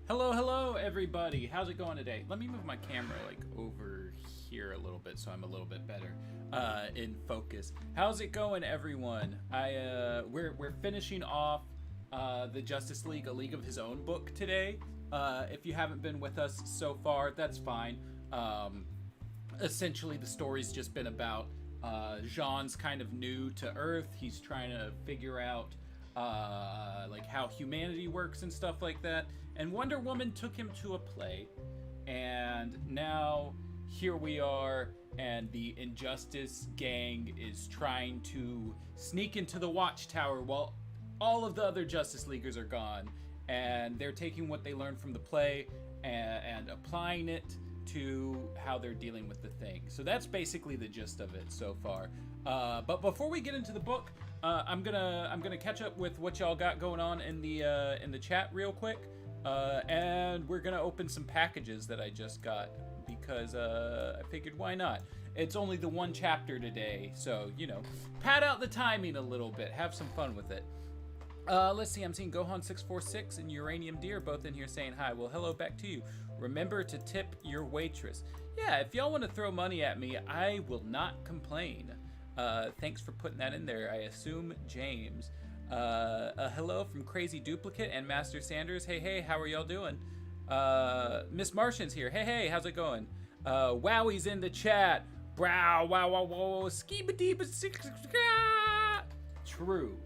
Hello, hello, everybody. How's it going today? Let me move my camera like over here a little bit so I'm a little bit better in focus. How's it going, everyone? We're finishing off the Justice League: A League of His Own book today. If you haven't been with us so far, that's fine. Essentially, the story's just been about Jean's kind of new to Earth. He's trying to figure out like how humanity works and stuff like that. And Wonder Woman took him to a play, and now here we are, and the Injustice gang is trying to sneak into the Watchtower while all of the other Justice Leaguers are gone, and they're taking what they learned from the play and applying it to how they're dealing with the thing. So that's basically the gist of it so far. But before we get into the book, I'm gonna catch up with what y'all got going on in the chat real quick, and we're gonna open some packages that I just got because I figured why not. It's only the one chapter today, so you know, pad out the timing a little bit, have some fun with it. Let's see, I'm seeing Gohan646 and Uranium Deer both in here saying hi. Well, hello back to you. Remember to tip your waitress. Yeah, if y'all want to throw money at me, I will not complain. Thanks for putting that in there. I assume James. Hello from Crazy Duplicate and Master Sanders. Hey, hey, how are y'all doing? Miss Martian's here. Hey, hey, how's it going? Wowie's in the chat. Brow, wow, wow, wow, ski-ba-dee-ba, True,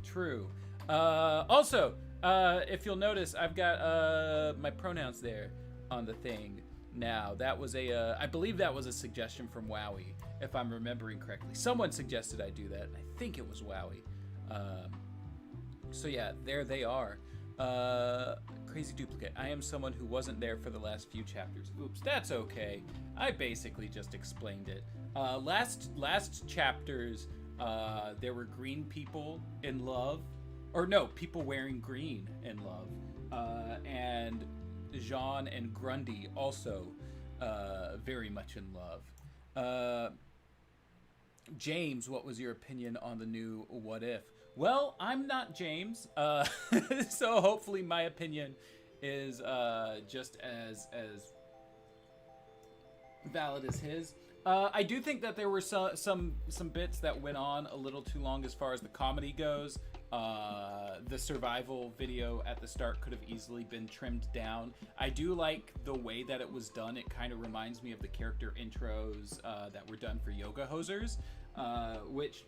true. Also, if you'll notice, I've got my pronouns there on the thing now. That was I believe that was a suggestion from Wowie, if I'm remembering correctly. Someone suggested I do that. I think it was Wowie. So yeah, there they are. Crazy Duplicate. I am someone who wasn't there for the last few chapters. Oops, that's okay. I basically just explained it. Last chapters, there were green people in love. Or no, people wearing green in love. And Jean and Grundy also very much in love. James, what was your opinion on the new What If? Well, I'm not James, so hopefully my opinion is just as valid as his. I do think that there were some bits that went on a little too long as far as the comedy goes. The survival video at the start could have easily been trimmed down. I do like the way that it was done. It kind of reminds me of the character intros that were done for Yoga Hosers, which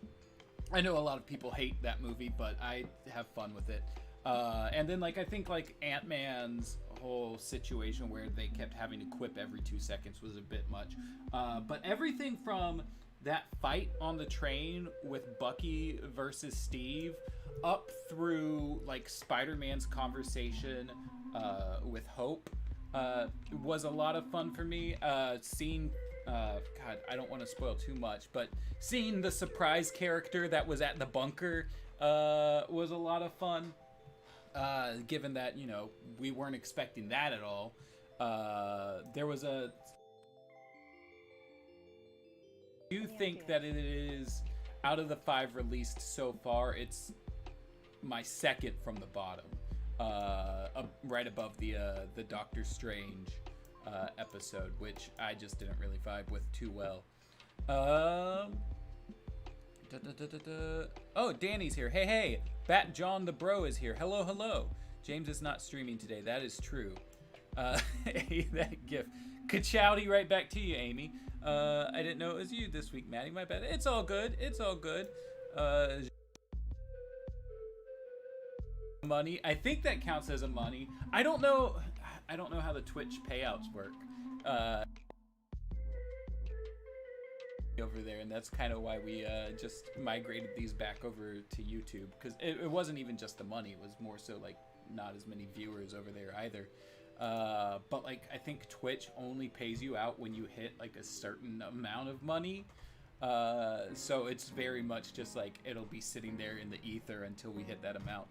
I know a lot of people hate that movie, but I have fun with it. And then I think Ant-Man's whole situation where they kept having to quip every 2 seconds was a bit much. But everything from that fight on the train with Bucky versus Steve up through Spider-Man's conversation with Hope was a lot of fun for me. Seeing God, I don't want to spoil too much, but seeing the surprise character that was at the bunker was a lot of fun. Given that, you know, we weren't expecting that at all. There was a... I do think that it is, out of the 5 released so far, it's my second from the bottom. Right above the Doctor Strange episode, which I just didn't really vibe with too well. Oh, Danny's here. Hey, hey. Bat John the Bro is here. Hello, hello. James is not streaming today. That is true. Hey, that gif. Ka-chowdy right back to you, Amy. I didn't know it was you this week, Maddie. My bad. It's all good. It's all good. Money. I think that counts as a money. I don't know how the Twitch payouts work. Over there, and that's kind of why we just migrated these back over to YouTube, because it wasn't even just the money. It was more so not as many viewers over there either. But I think Twitch only pays you out when you hit a certain amount of money. So it's very much just it'll be sitting there in the ether until we hit that amount.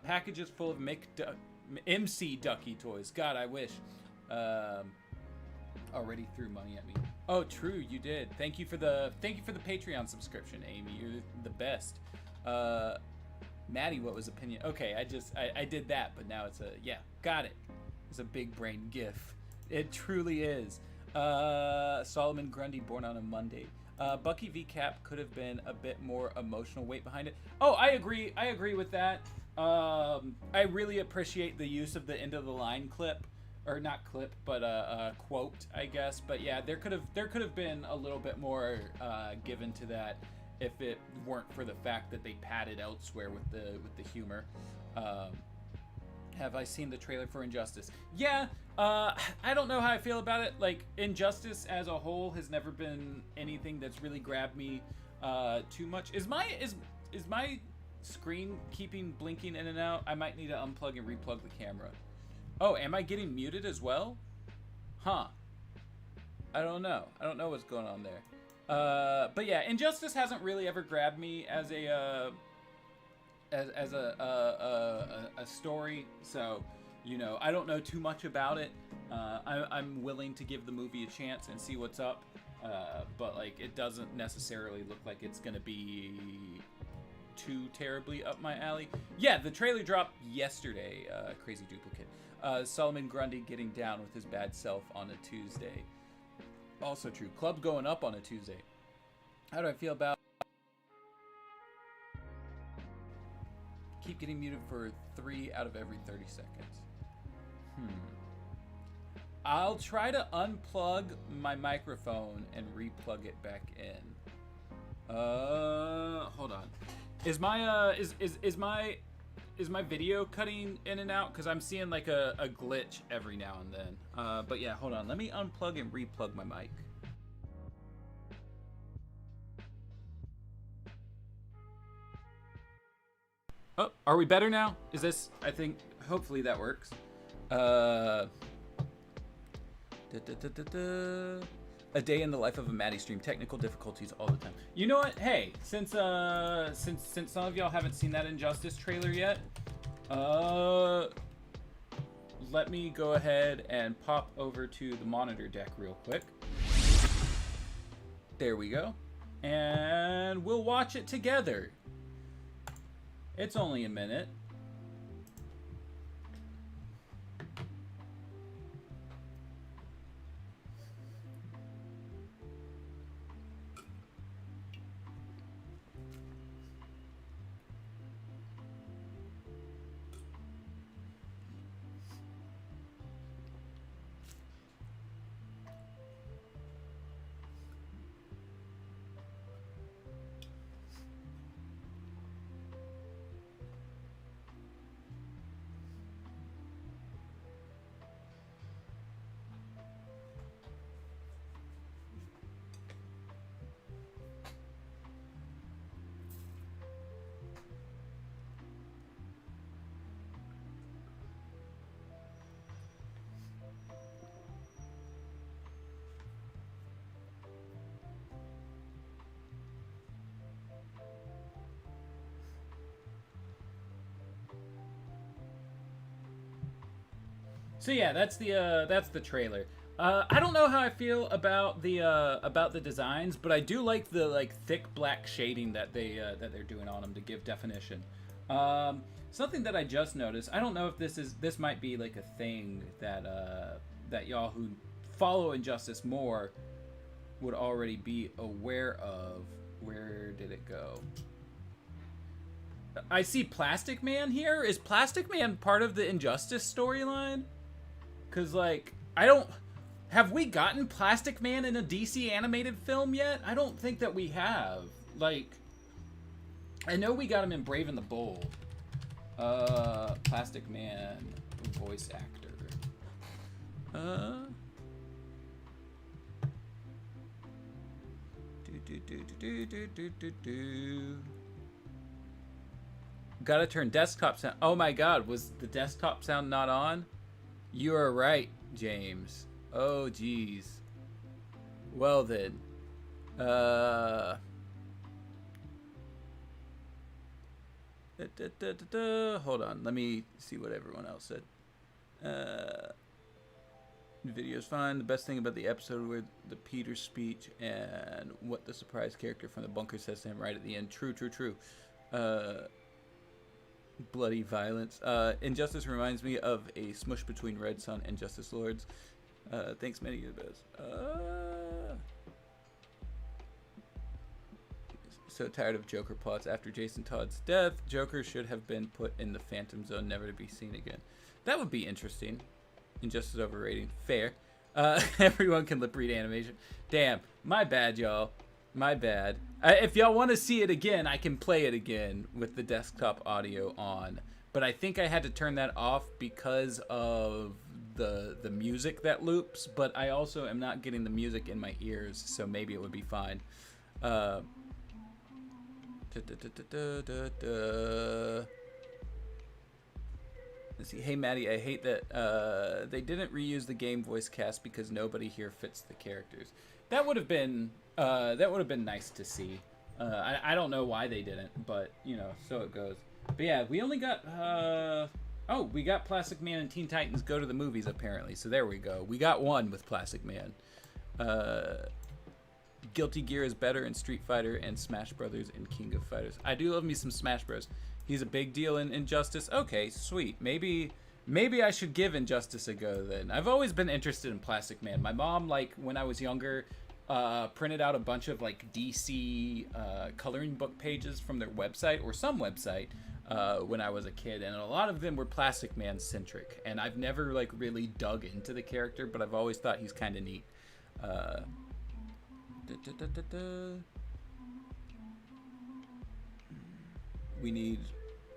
Packages full of MC Ducky toys. God, I wish. Already threw money at me. Oh, true, you did. Thank you for the Patreon subscription, Amy. You're the best. Maddie, what was opinion? Okay, I did that, but now it's yeah, got it. It's a big brain gif. It truly is. Solomon Grundy, born on a Monday. Bucky v Cap could have been a bit more emotional weight behind it. Oh, I agree. I agree with that. I really appreciate the use of the end of the line clip, or not clip, but quote, I guess. But yeah, there could have been a little bit more given to that if it weren't for the fact that they padded elsewhere with the humor. Have I seen the trailer for Injustice? Yeah, I don't know how I feel about it. Like, Injustice as a whole has never been anything that's really grabbed me too much. Is my screen keeping blinking in and out? I might need to unplug and replug the camera. Oh, am I getting muted as well? Huh. I don't know. I don't know what's going on there. But yeah, Injustice hasn't really ever grabbed me as a story, so I don't know too much about it. I'm willing to give the movie a chance and see what's up, but like it doesn't necessarily look like it's gonna be too terribly up my alley. Yeah, the trailer dropped yesterday. Crazy duplicate. Solomon Grundy getting down with his bad self on a Tuesday. Also true. Club going up on a Tuesday. How do I feel about? Keep getting muted for 3 out of every 30 seconds. I'll try to unplug my microphone and replug it back in. Hold on. Is my video cutting in and out? Because I'm seeing like a glitch every now and then. But yeah, hold on. Let me unplug and replug my mic. Oh, are we better now? Is this, I think, hopefully that works. A day in the life of a Maddie stream. Technical difficulties all the time. You know what? Hey, since some of y'all haven't seen that Injustice trailer yet, let me go ahead and pop over to the monitor deck real quick. There we go. And we'll watch it together. It's only a minute. So yeah, that's the trailer. I don't know how I feel about the designs, but I do like the thick black shading that they're doing on them to give definition. Something that I just noticed. I don't know if this might be like a thing that y'all who follow Injustice more would already be aware of. Where did it go? I see Plastic Man here. Is Plastic Man part of the Injustice storyline? Because, like, have we gotten Plastic Man in a DC animated film yet? I don't think that we have. Like, I know we got him in Brave and the Bold. Plastic Man voice actor. Gotta turn desktop sound. Oh my god, was the desktop sound not on? You are right, James. Oh, geez. Well then. Hold on. Let me see what everyone else said. The video's fine. The best thing about the episode were the Peter speech and what the surprise character from the bunker says to him right at the end. True, true, true. Bloody violence. Injustice reminds me of a smush between Red Sun and Justice Lords. Thanks, many of those. So tired of Joker plots after Jason Todd's death. Joker should have been put in the Phantom Zone, never to be seen again. That would be interesting. Injustice overrating. Fair. Everyone can lip read animation. Damn. My bad, y'all. My bad. If y'all want to see it again, I can play it again with the desktop audio on. But I think I had to turn that off because of the music that loops. But I also am not getting the music in my ears, so maybe it would be fine. Let's see. Hey Maddie, I hate that they didn't reuse the game voice cast because nobody here fits the characters. That would have been nice to see. I don't know why they didn't, but you know, so it goes. But yeah, we only got we got Plastic Man and Teen Titans Go to the Movies apparently. So there we go. We got one with Plastic Man. Guilty Gear is better in Street Fighter and Smash Brothers in King of Fighters. I do love me some Smash Bros. He's a big deal in Injustice. Okay, sweet. Maybe I should give Injustice a go then. I've always been interested in Plastic Man. My mom, like when I was younger, printed out a bunch of like DC coloring book pages from their website or some website when I was a kid, and a lot of them were Plastic Man centric. And I've never like really dug into the character, but I've always thought he's kind of neat. We need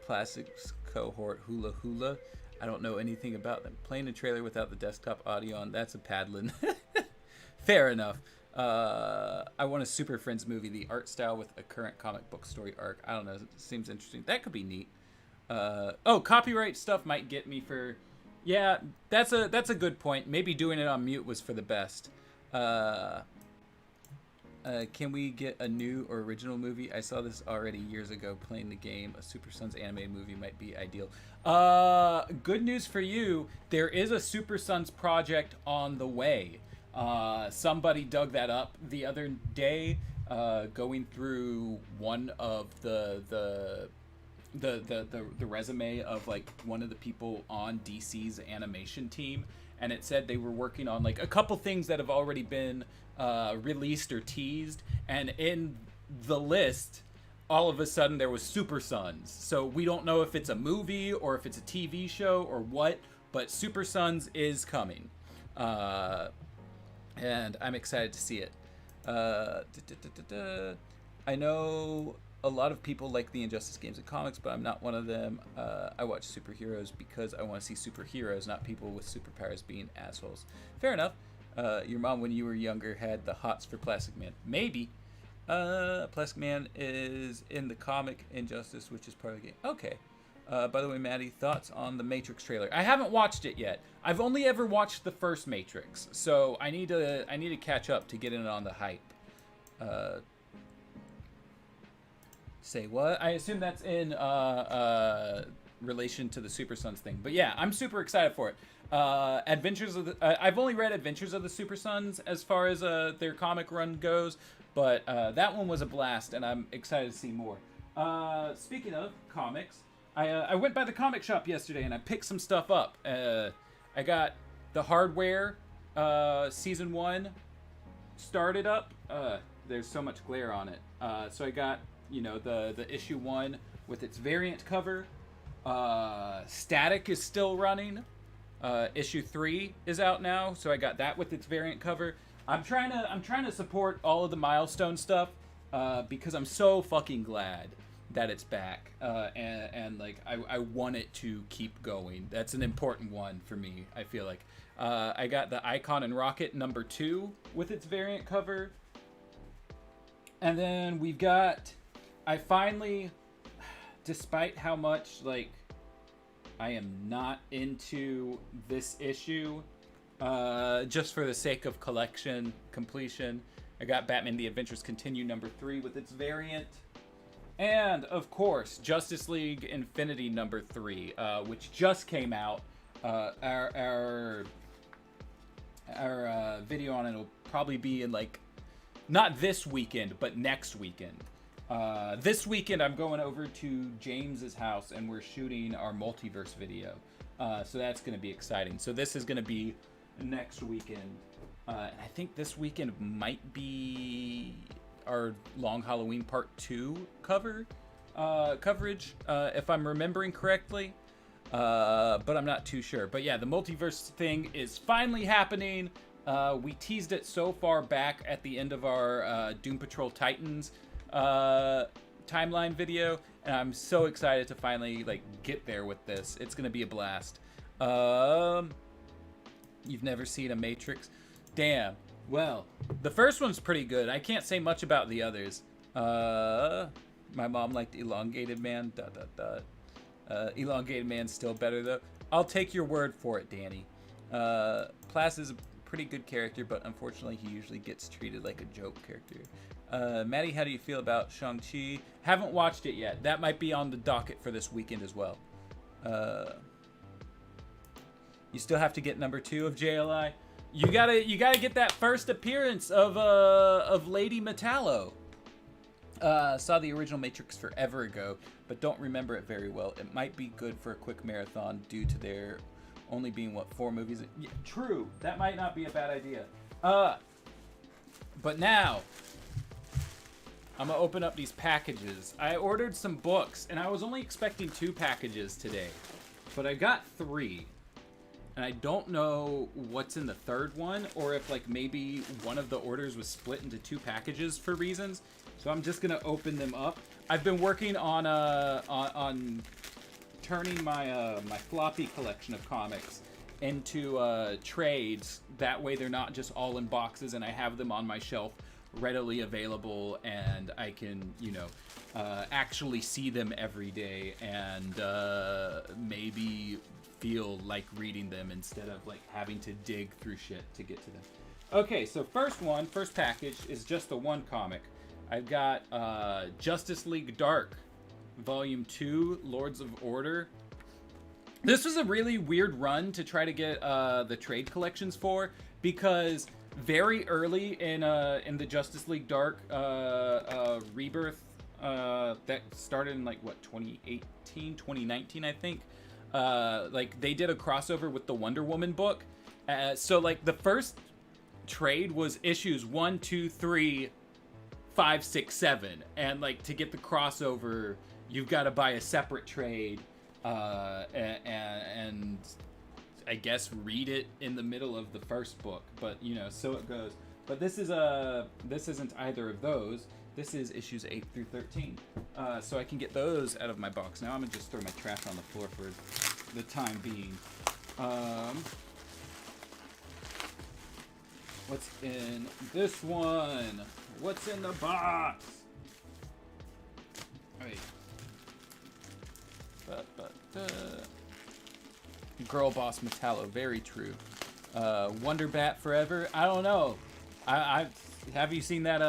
Plastics cohort Hula Hula. I don't know anything about them. Playing a trailer without the desktop audio on, that's a paddling. Fair enough. I want a Super Friends movie, the art style with a current comic book story arc. I don't know. It seems interesting. That could be neat. Copyright stuff might get me for... Yeah, that's a good point. Maybe doing it on mute was for the best. Can we get a new or original movie? I saw this already years ago playing the game. A Super Sons animated movie might be ideal. Good news for you. There is a Super Sons project on the way. Somebody dug that up the other day, going through one of the resume of like one of the people on DC's animation team, and it said they were working on like a couple things that have already been released or teased, and in the list all of a sudden there was Super Sons. So we don't know if it's a movie or if it's a TV show or what, but Super Sons is coming, and I'm excited to see it. I know a lot of people like the Injustice games and comics, but I'm not one of them. I watch superheroes because I want to see superheroes, not people with superpowers being assholes. Fair enough. Your mom, when you were younger, had the hots for Plastic Man. Maybe. Plastic Man is in the comic Injustice, which is part of the game. Okay. By the way, Maddie, thoughts on the Matrix trailer? I haven't watched it yet. I've only ever watched the first Matrix, so I need to catch up to get in on the hype. Say what? I assume that's in relation to the Super Sons thing. But yeah, I'm super excited for it. I've only read Adventures of the Super Sons as far as their comic run goes, but that one was a blast, and I'm excited to see more. Speaking of comics, I went by the comic shop yesterday and I picked some stuff up. I got the Hardware season 1 started up. There's so much glare on it. So I got, the issue 1 with its variant cover. Static is still running. Issue 3 is out now, so I got that with its variant cover. I'm trying to support all of the milestone stuff because I'm so fucking glad that it's back, and like I want it to keep going. That's an important one for me, I feel like. I got the Icon and Rocket number 2 with its variant cover, and then we've got, I finally, despite how much like I am not into this issue, just for the sake of collection completion, I got Batman The Adventures Continue number 3 with its variant. And, of course, Justice League Infinity number 3, which just came out. Our video on it will probably be in, like, not this weekend, but next weekend. This weekend, I'm going over to James's house, and we're shooting our multiverse video. So that's going to be exciting. So this is going to be next weekend. And I think this weekend might be our Long Halloween Part 2 coverage, if I'm remembering correctly. But I'm not too sure. But yeah, the multiverse thing is finally happening. We teased it so far back at the end of our Doom Patrol Titans timeline video, and I'm so excited to finally like get there with this. It's gonna be a blast. You've never seen a Matrix? Damn. Well, the first one's pretty good. I can't say much about the others. My mom liked Elongated Man. ... Elongated Man's still better though. I'll take your word for it, Danny. Plas is a pretty good character, but unfortunately he usually gets treated like a joke character. Maddie, how do you feel about Shang-Chi? Haven't watched it yet. That might be on the docket for this weekend as well. You still have to get number 2 of JLI. You gotta get that first appearance of Lady Metallo. Saw the original Matrix forever ago, but don't remember it very well. It might be good for a quick marathon due to there only being, what, 4 movies? Yeah, true. That might not be a bad idea. But now, I'm going to open up these packages. I ordered some books, and I was only expecting 2 packages today. But I got 3. And I don't know what's in the 3rd one, or if, like, maybe one of the orders was split into 2 packages for reasons. So I'm just going to open them up. I've been working on turning my my floppy collection of comics into trades. That way they're not just all in boxes, and I have them on my shelf readily available, and I can, you know, actually see them every day, and maybe feel like reading them instead of like having to dig through shit to get to them. Okay, so first package is just the 1 comic. I've got Justice League Dark, Volume 2, Lords of Order. This was a really weird run to try to get the trade collections for, because very early in the Justice League Dark rebirth that started in, like, what, 2018, 2019, I think. Like, they did a crossover with the Wonder Woman book. So, like, the first trade was issues 1, 2, 3... 5, 6, 7, and like to get the crossover, you've got to buy a separate trade, and I guess read it in the middle of the first book. But you know, so it goes. But this isn't either of those. This is issues 8 through 13. So I can get those out of my box. Now I'm gonna just throw my trash on the floor for the time being. What's in this one? What's in the box? Wait. Girl Boss Metallo, very true. Wonder Bat Forever. I don't know. I have you seen that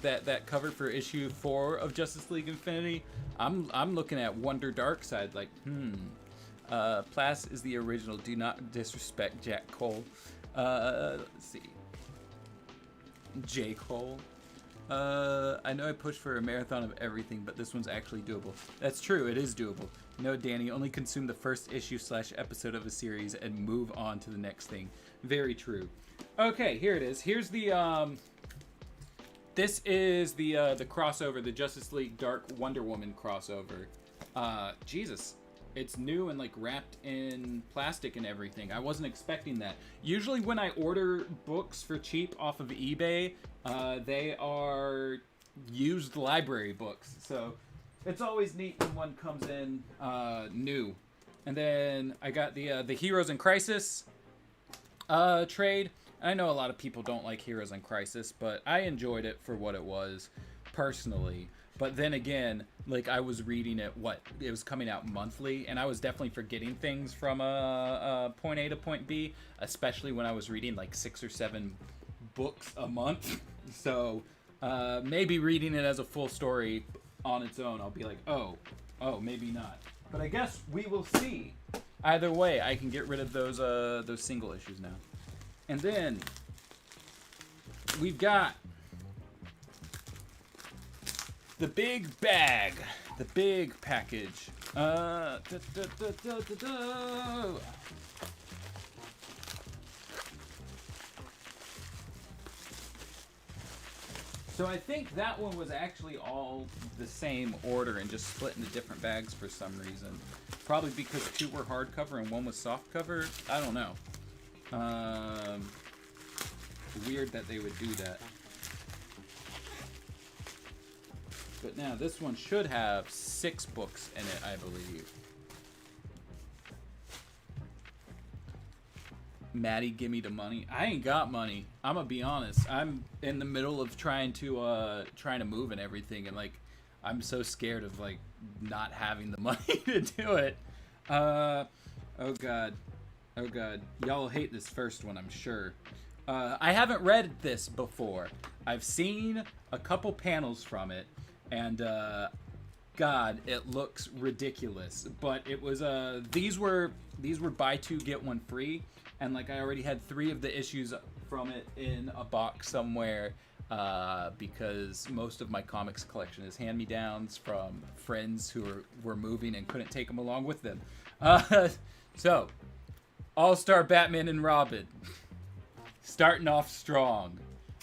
that cover for issue 4 of Justice League Infinity? I'm looking at Wonder Darkseid like, Plas is the original. Do not disrespect Jack Cole. Let's see. J. Cole. I know I pushed for a marathon of everything, but this one's actually doable. That's true, it is doable. No, Danny, only consume the first issue / episode of a series and move on to the next thing. Very true. Okay, here it is. Here's the this is the crossover, the Justice League Dark Wonder Woman crossover. Jesus. It's new and like wrapped in plastic and everything. I wasn't expecting that. Usually when I order books for cheap off of eBay, they are used library books. So it's always neat when one comes in new. And then I got the Heroes in Crisis trade. I know a lot of people don't like Heroes in Crisis, but I enjoyed it for what it was personally. But then again, like I was reading it, it was coming out monthly, and I was definitely forgetting things from point A to point B, especially when I was reading like 6 or 7 books a month. So maybe reading it as a full story on its own, I'll be like, oh, maybe not. But I guess we will see. Either way, I can get rid of those single issues now. And then we've got the big bag, the big package. So I think that one was actually all the same order and just split into different bags for some reason. Probably because 2 were hardcover and 1 was softcover. I don't know. Weird that they would do that. But now this one should have 6 books in it, I believe. Maddie, give me the money. I ain't got money. I'm gonna be honest. I'm in the middle of trying to move and everything, and like, I'm so scared of like not having the money to do it. Oh god, y'all hate this first one, I'm sure. I haven't read this before. I've seen a couple panels from it, and God, it looks ridiculous. But it was these were buy 2 get 1 free. And like I already had 3 of the issues from it in a box somewhere because most of my comics collection is hand-me-downs from friends who were moving and couldn't take them along with them. So, All-Star Batman and Robin. Starting off strong.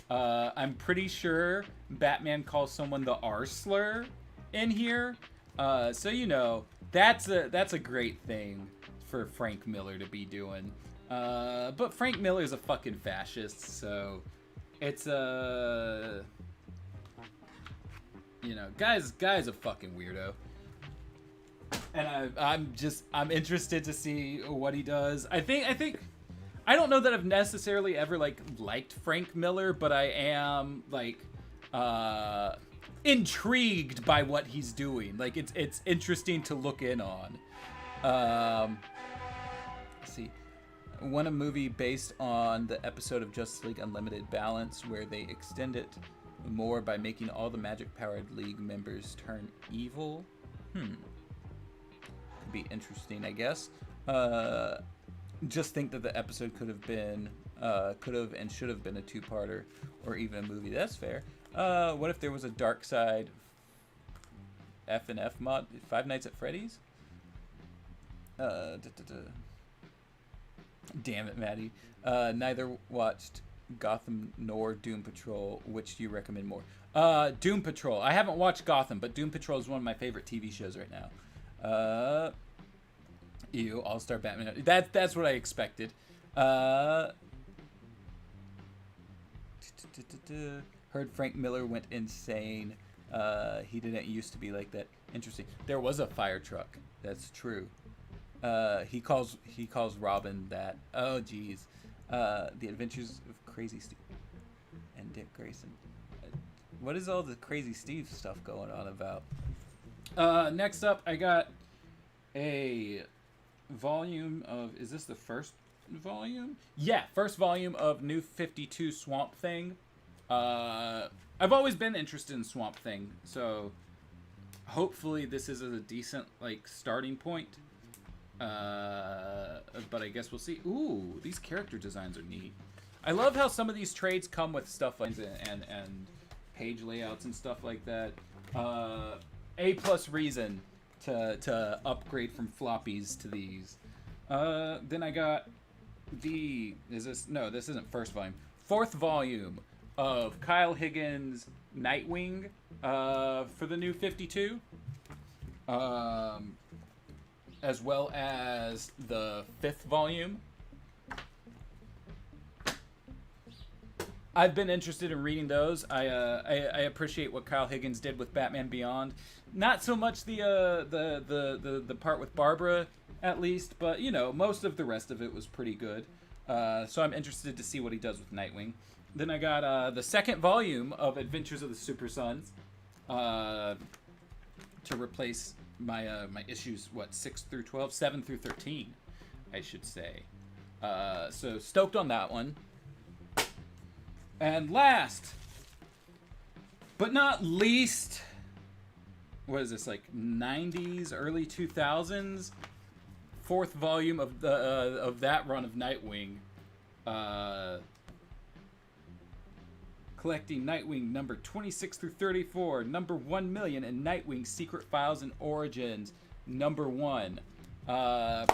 I'm pretty sure Batman calls someone the R-slur in here. So, you know, that's a great thing for Frank Miller to be doing. But Frank Miller's a fucking fascist, so it's you know, guy's a fucking weirdo, and I'm interested to see what he does. I don't know that I've necessarily ever liked Frank Miller, but I am like intrigued by what he's doing. Like it's interesting to look in on. Let's see. A movie based on the episode of Justice League Unlimited Balance where they extend it more by making all the magic-powered League members turn evil. Could be interesting, I guess. Just think that the episode could have and should have been a 2-parter or even a movie. That's fair. What if there was a Dark Side F&F mod? Five Nights at Freddy's? Damn it, Maddie. Neither watched Gotham nor Doom Patrol. Which do you recommend more? Doom Patrol. I haven't watched Gotham, but Doom Patrol is one of my favorite TV shows right now. Ew, All-Star Batman. That's what I expected. Heard Frank Miller went insane. He didn't used to be like that. Interesting. There was a fire truck. That's true. He calls Robin that. Oh, geez. The Adventures of Crazy Steve and Dick Grayson. What is all the Crazy Steve stuff going on about? Next up, I got a volume of. Is this the first volume? Yeah, first volume of New 52 Swamp Thing. I've always been interested in Swamp Thing, so hopefully this is a decent starting point. But I guess we'll see. Ooh, these character designs are neat. I love how some of these trades come with stuff like and page layouts and stuff like that. A+ reason to upgrade from floppies to these. Then I got this isn't first volume. 4th volume of Kyle Higgins' Nightwing for the New 52. As well as the 5th volume. I've been interested in reading those. I appreciate what Kyle Higgins did with Batman Beyond. Not so much the part with Barbara, at least, but you know, most of the rest of it was pretty good. So I'm interested to see what he does with Nightwing. Then I got the 2nd volume of Adventures of the Super Sons to replace my my issues 6 through 12, 7 through 13, I should say. So stoked on that one. And last but not least, what is this, 90s, early 2000s? 4th volume of the of that run of Nightwing. collecting Nightwing number 26 through 34, number 1 million, and Nightwing Secret Files and Origins number 1. I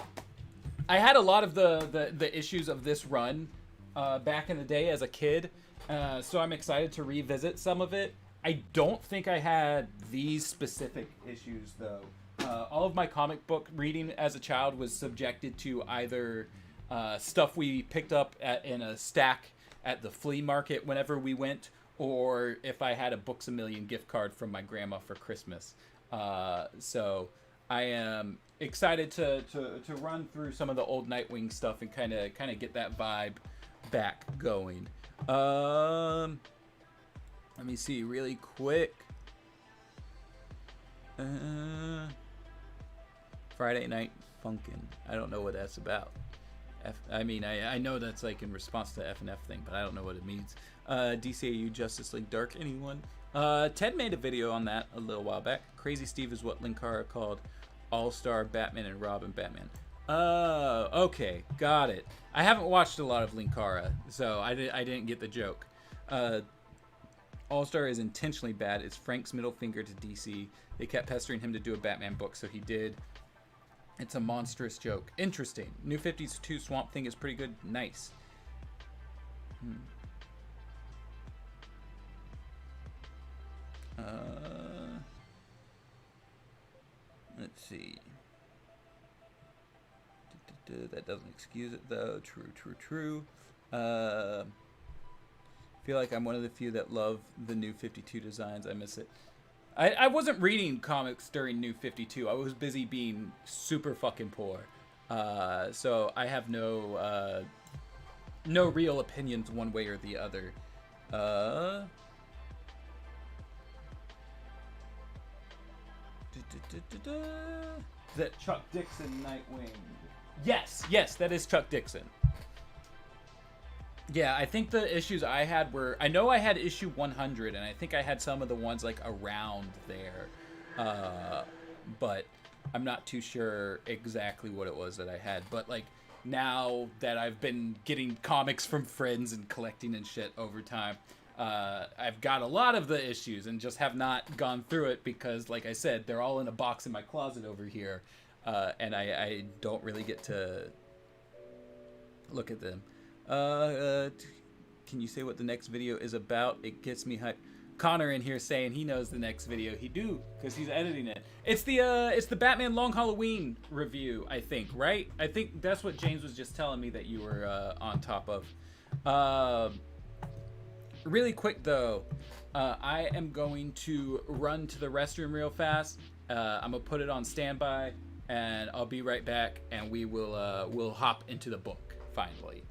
had a lot of the issues of this run back in the day as a kid, so I'm excited to revisit some of it. I don't think I had these specific issues, though. All of my comic book reading as a child was subjected to either stuff we picked up in a stack at the flea market whenever we went, or if I had a Books A Million gift card from my grandma for Christmas. So I am excited to run through some of the old Nightwing stuff and kind of get that vibe back going. Let me see really quick. Friday Night Funkin'. I don't know what that's about. I know that's like in response to the F&F thing, but I don't know what it means. DCAU, Justice League Dark, anyone? Ted made a video on that a little while back. Crazy Steve is what Linkara called All-Star Batman and Robin Batman. Okay, got it. I haven't watched a lot of Linkara, so I didn't get the joke. All-Star is intentionally bad. It's Frank's middle finger to DC. They kept pestering him to do a Batman book, so he did. It's a monstrous joke. Interesting. New 52 Swamp Thing is pretty good. Nice. Let's see. That doesn't excuse it, though. True. Feel like I'm one of the few that love the New 52 designs. I miss it. I wasn't reading comics during New 52. I was busy being super fucking poor. So I have no real opinions one way or the other. Is that Chuck Dixon Nightwing? Yes, that is Chuck Dixon. Yeah, I think the issues I had were... I know I had issue 100, and I think I had some of the ones, like, around there. But I'm not too sure exactly what it was that I had. But, like, now that I've been getting comics from friends and collecting and shit over time, I've got a lot of the issues and just have not gone through it because, like I said, they're all in a box in my closet over here. And I don't really get to look at them. Can you say what the next video is about? It gets me hyped. Connor in here saying he knows the next video. He do, because he's editing it. It's the Batman Long Halloween review, I think, right? I think that's what James was just telling me that you were on top of. Really quick though, I am going to run to the restroom real fast. I'm gonna put it on standby, and I'll be right back, and we'll hop into the book finally.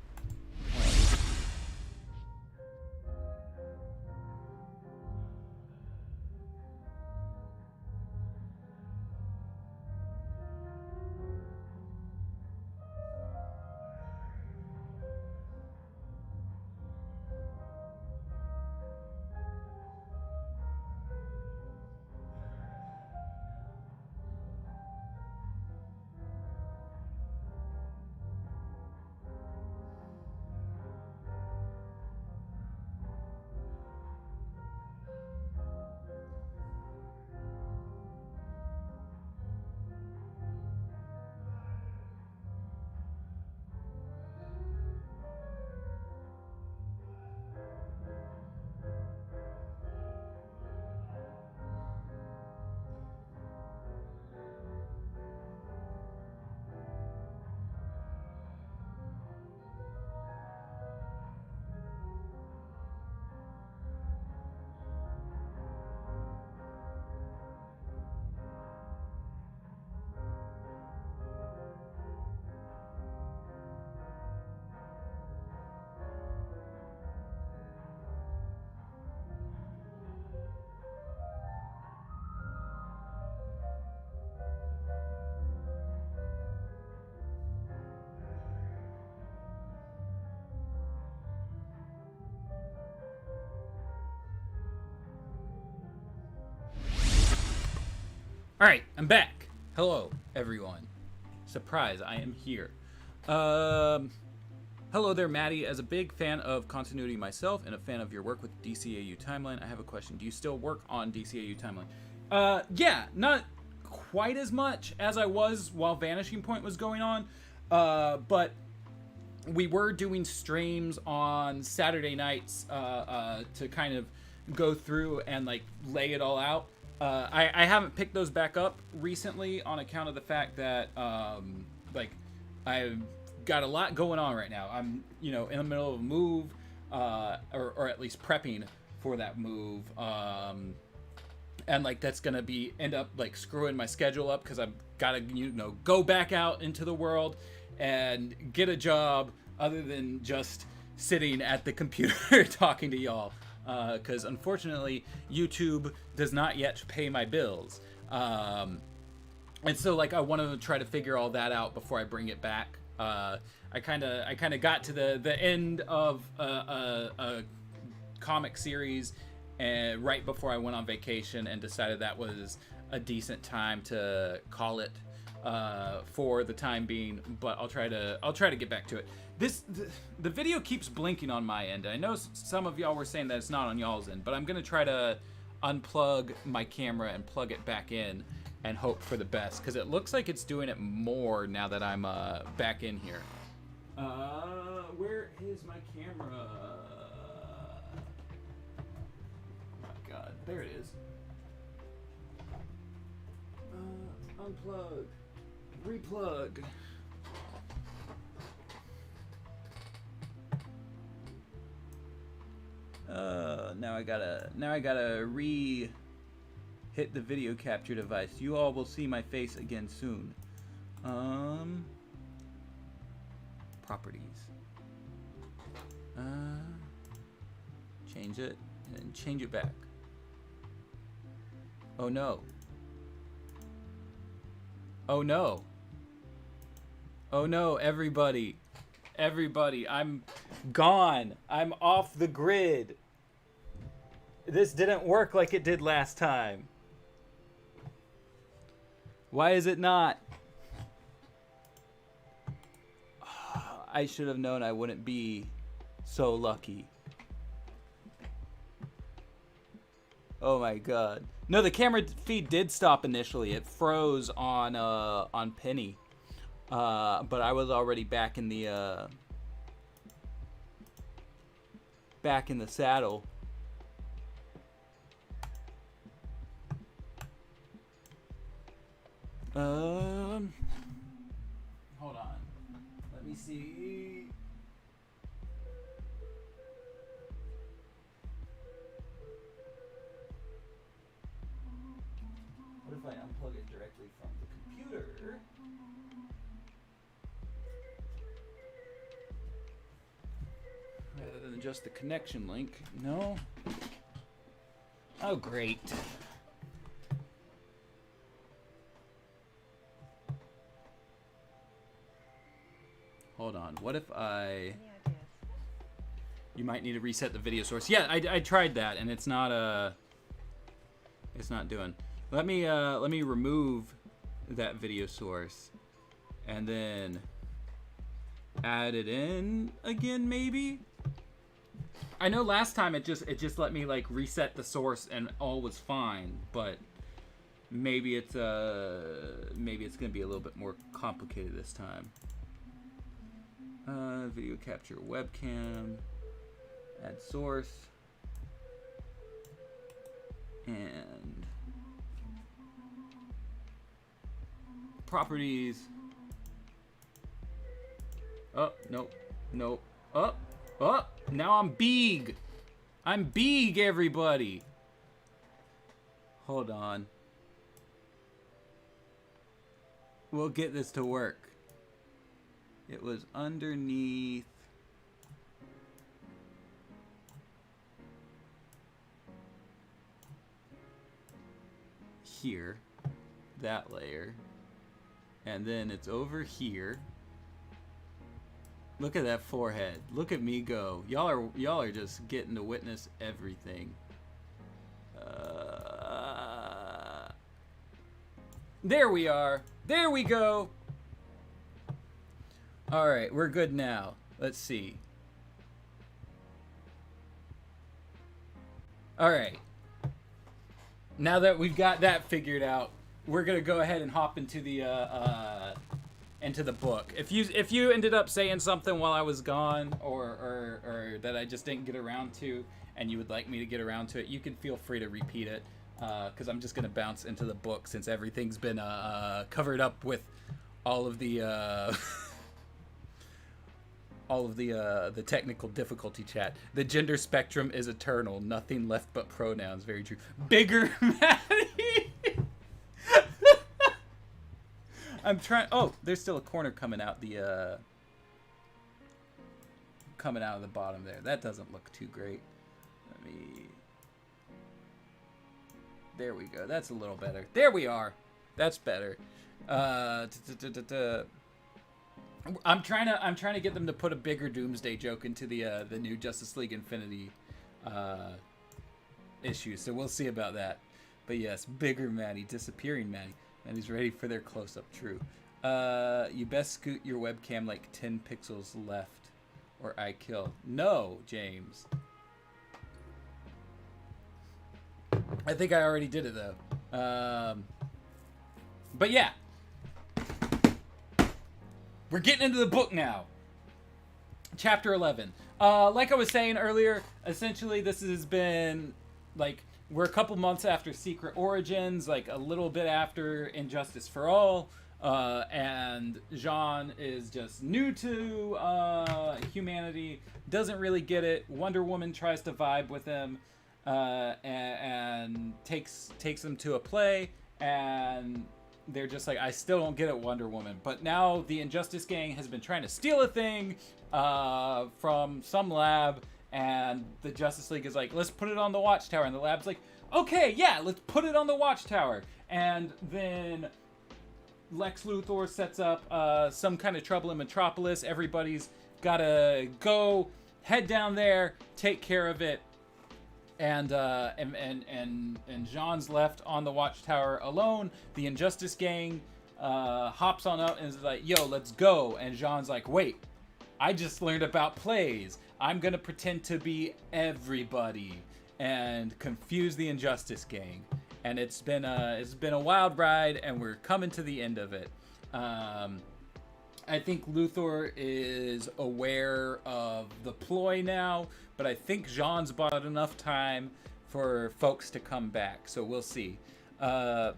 All right, I'm back. Hello, everyone. Surprise, I am here. Hello there, Maddie. As a big fan of continuity myself and a fan of your work with DCAU Timeline, I have a question. Do you still work on DCAU Timeline? Yeah, not quite as much as I was while Vanishing Point was going on, but we were doing streams on Saturday nights to kind of go through and like lay it all out. I haven't picked those back up recently on account of the fact that like I've got a lot going on right now. I'm in the middle of a move, or at least prepping for that move, and like that's gonna end up like screwing my schedule up because I've got to go back out into the world and get a job other than just sitting at the computer talking to y'all, because unfortunately YouTube does not yet pay my bills, and so like I wanted to try to figure all that out before I bring it back. I kind of got to the end of a comic series and right before I went on vacation and decided that was a decent time to call it for the time being, but I'll try to get back to it. The video keeps blinking on my end. I know some of y'all were saying that it's not on y'all's end, but I'm gonna try to unplug my camera and plug it back in and hope for the best, because it looks like it's doing it more now that I'm back in here. Where is my camera? Oh my god, there it is. Unplug, replug. Now I gotta hit the video capture device. You all will see my face again soon. Properties. Change it and change it back. Oh no. Oh no. Oh no, everybody. Everybody, I'm gone. I'm off the grid. This didn't work like it did last time. Why is it not? I should have known I wouldn't be so lucky. Oh my god. No, the camera feed did stop initially. It froze on Penny. But I was already back in the saddle. Hold on. Let me see. What if I unplug it directly from the computer? Rather than just the connection link. No. Oh, great. Hold on. What if I... You might need to reset the video source. Yeah, I tried that, and it's not doing. Let me remove that video source, and then add it in again, maybe. I know last time it just let me like reset the source and all was fine, but maybe it's gonna be a little bit more complicated this time. Video capture webcam, add source, and properties. Oh, nope, nope. Oh, now I'm big. I'm big, everybody. Hold on. We'll get this to work. It was underneath here, that layer, and then it's over here. Look at that forehead. Look at me go. Y'all are just getting to witness everything. There we are. There we go. All right, we're good now. Let's see. All right. Now that we've got that figured out, we're gonna go ahead and hop into the book. If you ended up saying something while I was gone, or that I just didn't get around to, and you would like me to get around to it, you can feel free to repeat it, because I'm just gonna bounce into the book since everything's been covered up with all of the the technical difficulty chat. The gender spectrum is eternal. Nothing left but pronouns. Very true. Bigger Maddie. I'm trying. Oh, there's still a corner coming out the coming out of the bottom there. That doesn't look too great. Let me. There we go. That's a little better. There we are. That's better. I'm trying to get them to put a bigger Doomsday joke into the new Justice League Infinity issue. So we'll see about that. But yes, bigger Maddie, disappearing Maddie. And he's ready for their close-up. True. You best scoot your webcam like 10 pixels left, or I kill. No, James. I think I already did it though. But yeah, we're getting into the book now. Chapter 11. Like I was saying earlier, essentially this has been like. We're a couple months after Secret Origins, like a little bit after Injustice for All, and Jean is just new to humanity, doesn't really get it. Wonder Woman tries to vibe with him, and takes them to a play, and they're just like, I still don't get it, Wonder Woman. But now the Injustice Gang has been trying to steal a thing from some lab, and the Justice League is like, let's put it on the Watchtower. And the lab's like, okay, yeah, let's put it on the Watchtower. And then Lex Luthor sets up some kind of trouble in Metropolis. Everybody's got to go, head down there, take care of it. And Jean's left on the Watchtower alone. The Injustice Gang hops on up and is like, yo, let's go. And Jean's like, wait, I just learned about plays. I'm going to pretend to be everybody and confuse the Injustice Gang. And it's been a wild ride, and we're coming to the end of it. I think Luthor is aware of the ploy now, but I think Jean's bought enough time for folks to come back, so we'll see. Hello,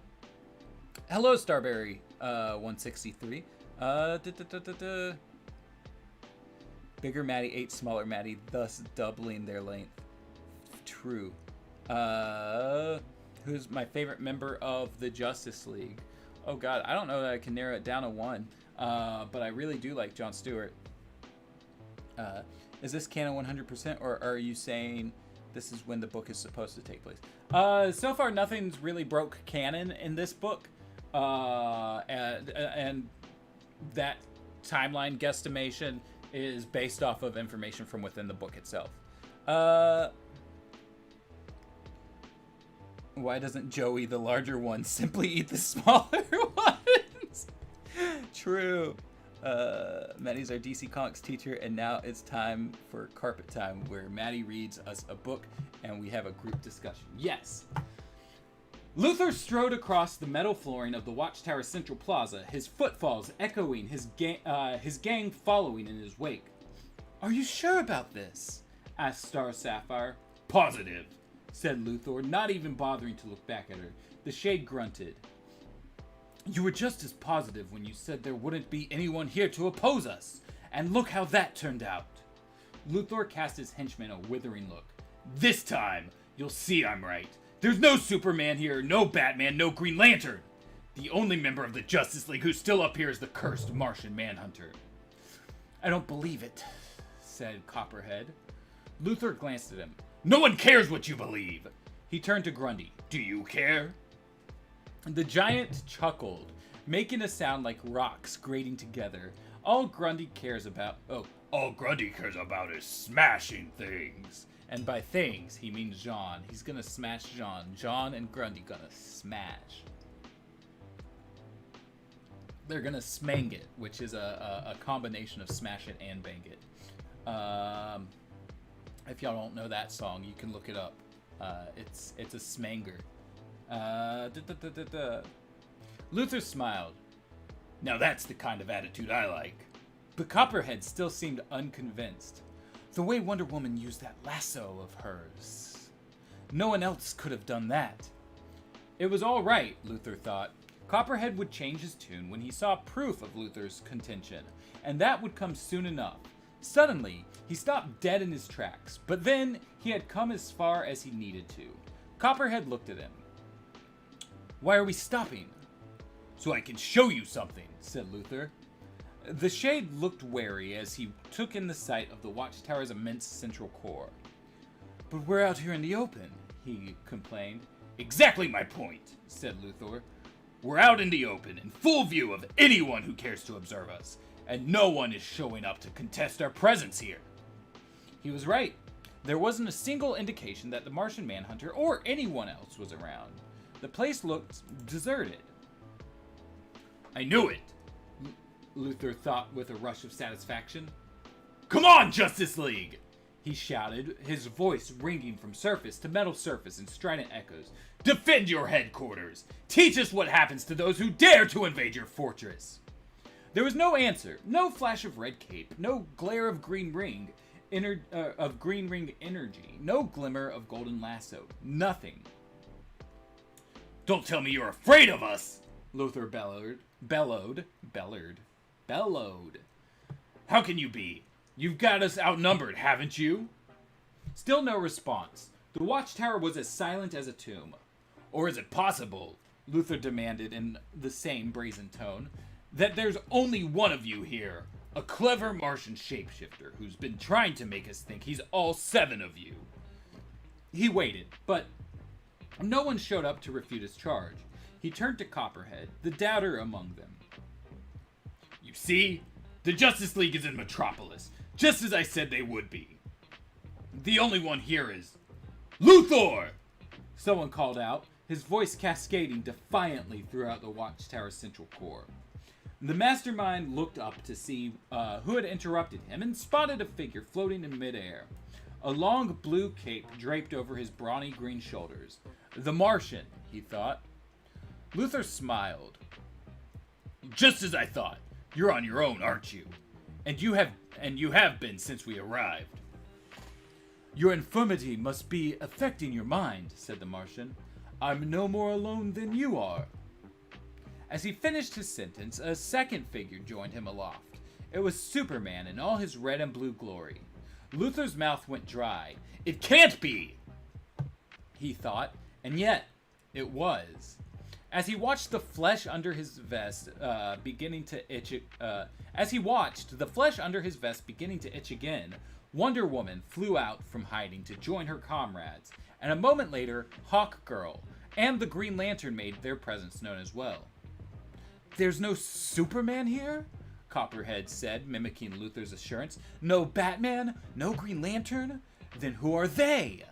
Starberry 163. Bigger Maddie ate smaller Maddie, thus doubling their length. True. Who's my favorite member of the Justice League? Oh god, I don't know that I can narrow it down to one. But I really do like Jon Stewart. Is this canon 100%, or are you saying this is when the book is supposed to take place? So far, nothing's really broke canon in this book. And that timeline guesstimation is based off of information from within the book itself. Why doesn't Joey, the larger one, simply eat the smaller ones? True. Maddie's our DC Comics teacher, and now it's time for carpet time, where Maddie reads us a book and we have a group discussion. Yes. Luthor strode across the metal flooring of the Watchtower Central Plaza, his footfalls echoing, his gang following in his wake. Are you sure about this? Asked Star Sapphire. Positive, said Luthor, not even bothering to look back at her. The Shade grunted. You were just as positive when you said there wouldn't be anyone here to oppose us. And look how that turned out. Luthor cast his henchman a withering look. This time, you'll see I'm right. There's no Superman here, no Batman, no Green Lantern. The only member of the Justice League who's still up here is the cursed Martian Manhunter. I don't believe it, said Copperhead. Luthor glanced at him. No one cares what you believe. He turned to Grundy. Do you care? The giant chuckled, making a sound like rocks grating together. All Grundy cares about is smashing things. And by things, he means Jean. He's gonna smash Jean. Jean and Grundy gonna smash. They're gonna smang it, which is a combination of smash it and bang it. If y'all don't know that song, you can look it up. It's a smanger. Luther smiled. Now that's the kind of attitude I like. But Copperhead still seemed unconvinced. The way Wonder Woman used that lasso of hers. No one else could have done that. It was all right, Luther thought. Copperhead would change his tune when he saw proof of Luther's contention, and that would come soon enough. Suddenly, he stopped dead in his tracks, but then he had come as far as he needed to. Copperhead looked at him. Why are we stopping? So I can show you something, said Luther. The Shade looked wary as he took in the sight of the watchtower's immense central core. But we're out here in the open, he complained. Exactly my point, said Luther. We're out in the open, in full view of anyone who cares to observe us, and no one is showing up to contest our presence here. He was right. There wasn't a single indication that the Martian Manhunter or anyone else was around. The place looked deserted. I knew it, Luther thought with a rush of satisfaction. Come on, Justice League! He shouted, his voice ringing from surface to metal surface in strident echoes. Defend your headquarters! Teach us what happens to those who dare to invade your fortress! There was no answer, no flash of red cape, no glare of green ring energy, no glimmer of golden lasso, nothing. Don't tell me you're afraid of us! Luther bellowed. How can you be? You've got us outnumbered, haven't you? Still no response. The watchtower was as silent as a tomb. Or is it possible, Luther demanded in the same brazen tone, that there's only one of you here, a clever Martian shapeshifter who's been trying to make us think he's all 7 of you? He waited, but no one showed up to refute his charge. He turned to Copperhead, the doubter among them. You see, the Justice League is in Metropolis, just as I said they would be. The only one here is Luthor! Someone called out, his voice cascading defiantly throughout the watchtower's central core. The mastermind looked up to see who had interrupted him and spotted a figure floating in midair. A long blue cape draped over his brawny green shoulders. The Martian, he thought. Luther smiled. Just as I thought. You're on your own, aren't you? And you have been since we arrived. Your infirmity must be affecting your mind, said the Martian. I'm no more alone than you are. As he finished his sentence, a second figure joined him aloft. It was Superman in all his red and blue glory. Luther's mouth went dry. It can't be, he thought, and yet it was. As he watched the flesh under his vest beginning to itch again, Wonder Woman flew out from hiding to join her comrades, and a moment later, Hawk Girl and the Green Lantern made their presence known as well. There's no Superman here? Copperhead said, mimicking Luther's assurance. No Batman? No Green Lantern? Then who are they?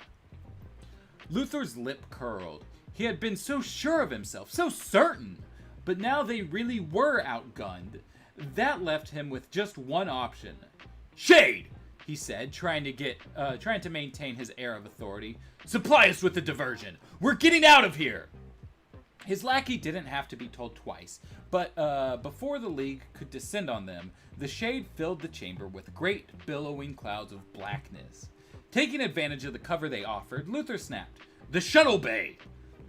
Luther's lip curled. He had been so sure of himself, so certain. But now they really were outgunned. That left him with just one option. Shade, he said, trying to maintain his air of authority. Supply us with the diversion. We're getting out of here. His lackey didn't have to be told twice, but before the League could descend on them, the Shade filled the chamber with great billowing clouds of blackness. Taking advantage of the cover they offered, Luther snapped, "The shuttle bay!"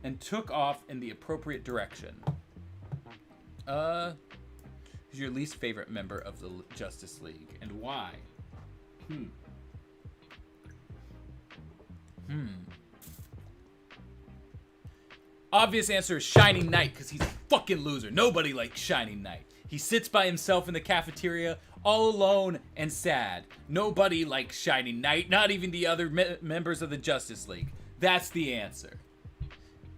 and took off in the appropriate direction. Who's your least favorite member of the Justice League, and why? Obvious answer is Shining Knight, because he's a fucking loser. Nobody likes Shining Knight. He sits by himself in the cafeteria, all alone and sad. Nobody likes Shining Knight, not even the other members of the Justice League. That's the answer.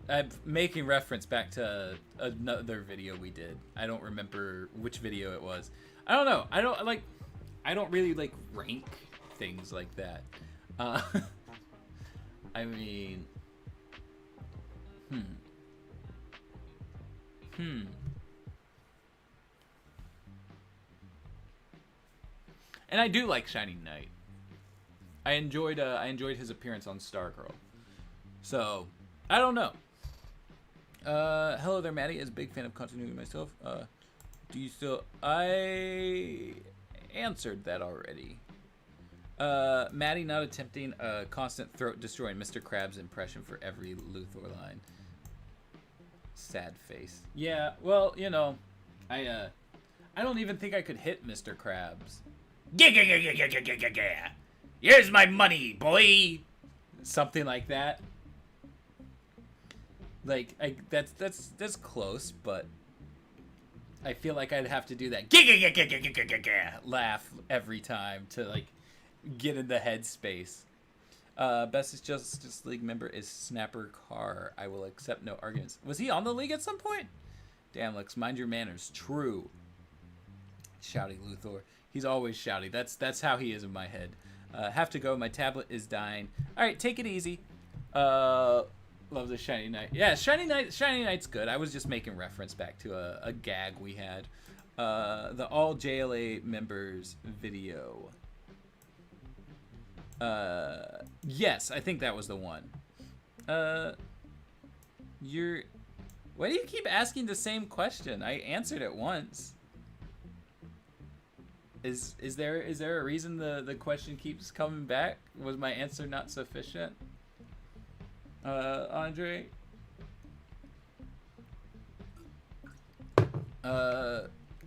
I'm making reference back to another video we did. I don't remember which video it was. I don't know. I don't really like rank things like that. I mean, And I do like Shining Knight. I enjoyed his appearance on Stargirl. So, I don't know. Hello there, Maddie. As a big fan of continuity myself, do you still... I answered that already. Maddie not attempting a constant throat-destroying Mr. Krabs impression for every Luthor line. Sad face. Yeah, well, you know, I don't even think I could hit Mr. Krabs. Here's my money, boy! Something like that. Like, that's close, but I feel like I'd have to do that laugh every time to, like, get in the headspace. Best Justice League member is Snapper Carr. I will accept no arguments. Was he on the league at some point? Damn, Lex, mind your manners. True. Shouty Luthor. He's always shouty. That's how he is in my head. Have to go. My tablet is dying. All right, take it easy. Love the Shiny Knight. Yeah, Shiny Knight's good. I was just making reference back to a gag we had. The all JLA members video. Yes, I think that was the one. Why do you keep asking the same question? I answered it once. Is there a reason the question keeps coming back? Was my answer not sufficient? Andre?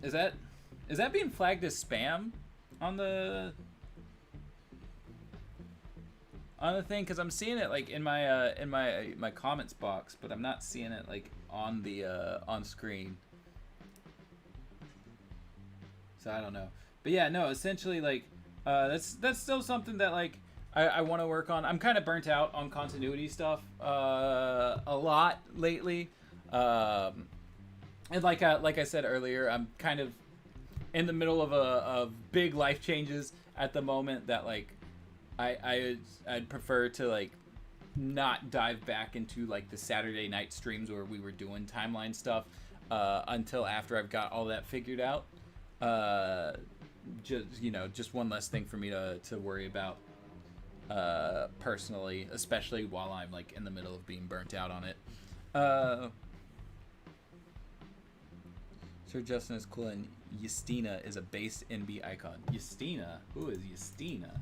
Is that being flagged as spam on the thing? Because I'm seeing it like in my comments box, but I'm not seeing it like on the on screen. So I don't know. But yeah, no, essentially like that's still something that like I want to work on. I'm kind of burnt out on continuity stuff a lot lately. And like I said earlier, I'm kind of in the middle of big life changes at the moment that like I'd prefer to like not dive back into like the Saturday night streams where we were doing timeline stuff until after I've got all that figured out. Just one less thing for me to worry about personally, especially while I'm like in the middle of being burnt out on it. Sir Justin is cool, and Justina is a base NB icon. Justina? Who is Justina?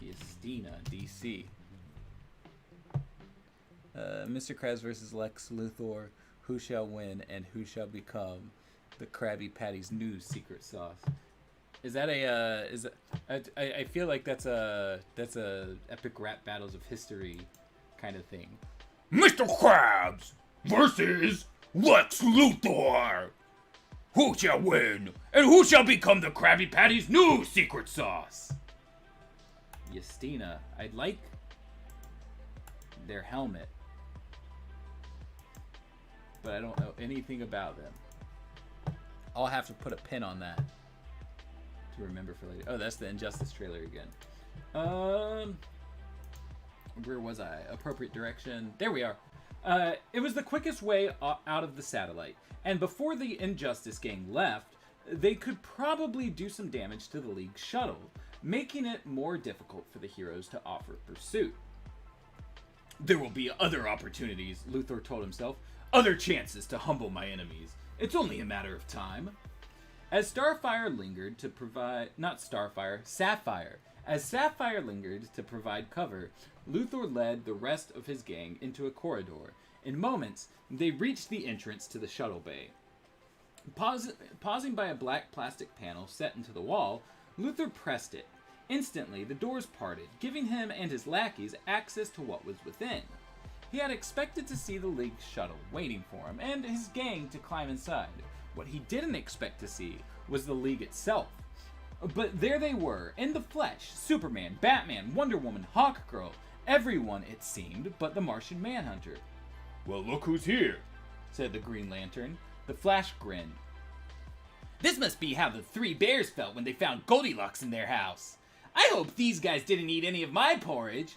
Justina, DC. Mr. Krabs versus Lex Luthor. Who shall win and who shall become the Krabby Patty's new secret sauce? Is that I feel like that's a epic rap battles of history kind of thing. Mr. Krabs versus Lex Luthor. Who shall win and who shall become the Krabby Patty's new secret sauce? Justina. I'd like their helmet, but I don't know anything about them. I'll have to put a pin on that to remember for later. Oh, that's the Injustice trailer again. Where was I? Appropriate direction. There we are. It was the quickest way out of the satellite, and before the Injustice gang left, they could probably do some damage to the League shuttle, making it more difficult for the heroes to offer pursuit. There will be other opportunities, Luthor told himself. Other chances to humble my enemies. It's only a matter of time. As Sapphire lingered to provide cover, Luthor led the rest of his gang into a corridor. In moments, they reached the entrance to the shuttle bay. Pausing by a black plastic panel set into the wall, Luthor pressed it. Instantly, the doors parted, giving him and his lackeys access to what was within. He had expected to see the League shuttle waiting for him and his gang to climb inside. What he didn't expect to see was the League itself. But there they were, in the flesh, Superman, Batman, Wonder Woman, Hawkgirl, everyone, it seemed, but the Martian Manhunter. Well, look who's here, said the Green Lantern. The Flash grinned. This must be how the three bears felt when they found Goldilocks in their house. I hope these guys didn't eat any of my porridge.